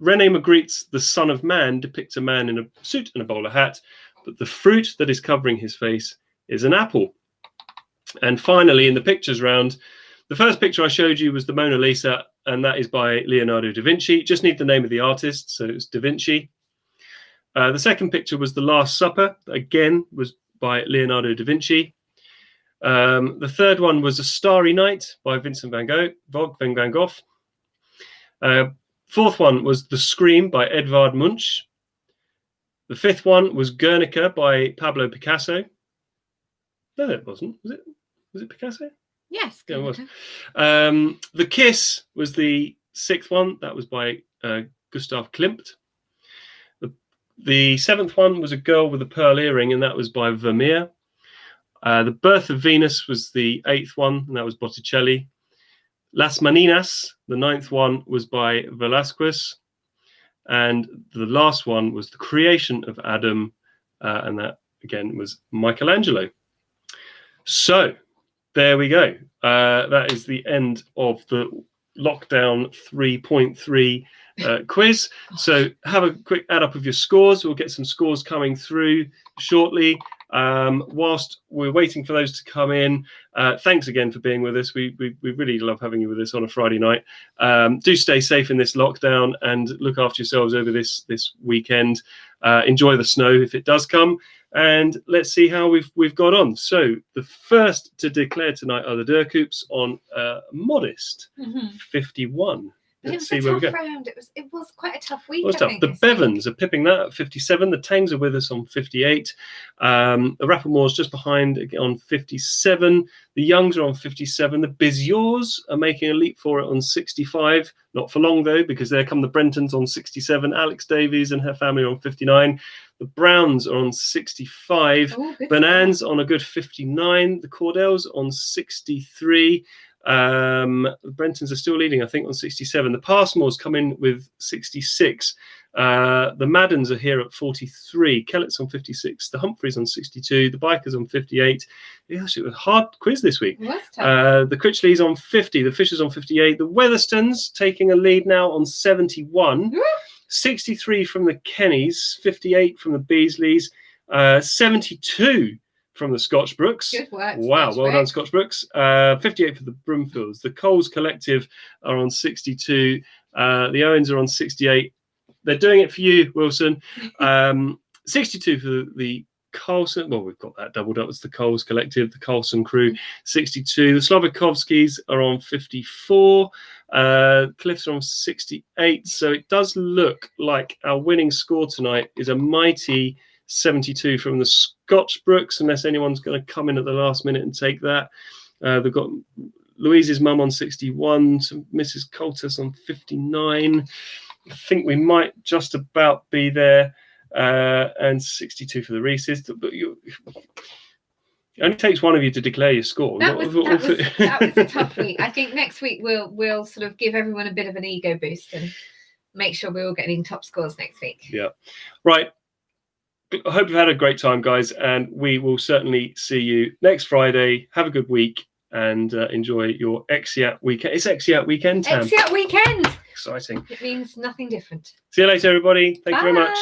[SPEAKER 1] Magritte's The Son of Man depicts a man in a suit and a bowler hat, but the fruit that is covering his face is an apple. And finally, in the pictures round, the first picture I showed you was the Mona Lisa, and that is by Leonardo da Vinci. Just need the name of the artist, so it's Da Vinci. The second picture was The Last Supper, again was by Leonardo da Vinci. The third one was A Starry Night by Vincent van Gogh. Fourth one was The Scream by Edvard Munch. The fifth one was Guernica by Pablo Picasso. No, it wasn't. Was it Picasso?
[SPEAKER 2] Yes.
[SPEAKER 1] Yeah, it was. The Kiss was the sixth one. That was by Gustav Klimt. The seventh one was A Girl with a Pearl Earring, and that was by Vermeer. The Birth of Venus was the eighth one, and that was Botticelli. Las Meninas, the ninth one, was by Velázquez. And the last one was The Creation of Adam, and that, again, was Michelangelo. So, there we go. That is the end of the Lockdown 3.3 quiz. So have a quick add up of your scores. We'll get some scores coming through shortly. Whilst we're waiting for those to come in, thanks again for being with us. We really love having you with us on a Friday night. Do stay safe in this lockdown and look after yourselves over this weekend. Enjoy the snow if it does come, and let's see how we've got on. So the first to declare tonight are the Derkoops on modest 51. Let's see where we go.
[SPEAKER 2] Round. It was quite a tough week.
[SPEAKER 1] It was tough. The Bevans are pipping that at 57. The Tangs are with us on 58. The Rapplemore's just behind on 57. The Youngs are on 57. The Biziors are making a leap for it on 65. Not for long, though, because there come the Brentons on 67. Alex Davies and her family are on 59. The Browns are on 65. Banans on a good 59. The Cordells on 63. The Brentons are still leading, I think, on 67. The Passmores come in with 66. The Maddens are here at 43. Kellett's on 56. The Humphreys on 62. The Bikers on 58. Yes, it was a hard quiz this week. The Critchleys on 50. The Fishers on 58. The Weatherstons taking a lead now on 71. 63 from the Kennys. 58 from the Beasleys. 72 from the Scotch Brooks.
[SPEAKER 2] Good work.
[SPEAKER 1] Wow, well done, Scotch Brooks. 58 for the Broomfields. The Coles Collective are on 62. The Owens are on 68. They're doing it for you, Wilson. 62 for the Carlson. Well, we've got that doubled up. It's the Coles Collective, the Carlson crew, 62. The Slovakovskis are on 54. Cliffs are on 68. So it does look like our winning score tonight is a mighty 72 from the Scotch Brooks, unless anyone's going to come in at the last minute and take that. They've got Louise's mum on 61, Mrs. Coltus on 59. I think we might just about be there, and 62 for the Reeses. But it only takes one of you to declare your score.
[SPEAKER 2] That was a tough week. I think next week we'll sort of give everyone a bit of an ego boost and make sure we're all getting top scores next week.
[SPEAKER 1] Yeah, right. I hope you've had a great time, guys, and we will certainly see you next Friday. Have a good week and enjoy your Exeat weekend. It's Exeat weekend, Tam.
[SPEAKER 2] Exeat weekend.
[SPEAKER 1] Exciting.
[SPEAKER 2] It means nothing different.
[SPEAKER 1] See you later, everybody. Thank you very much.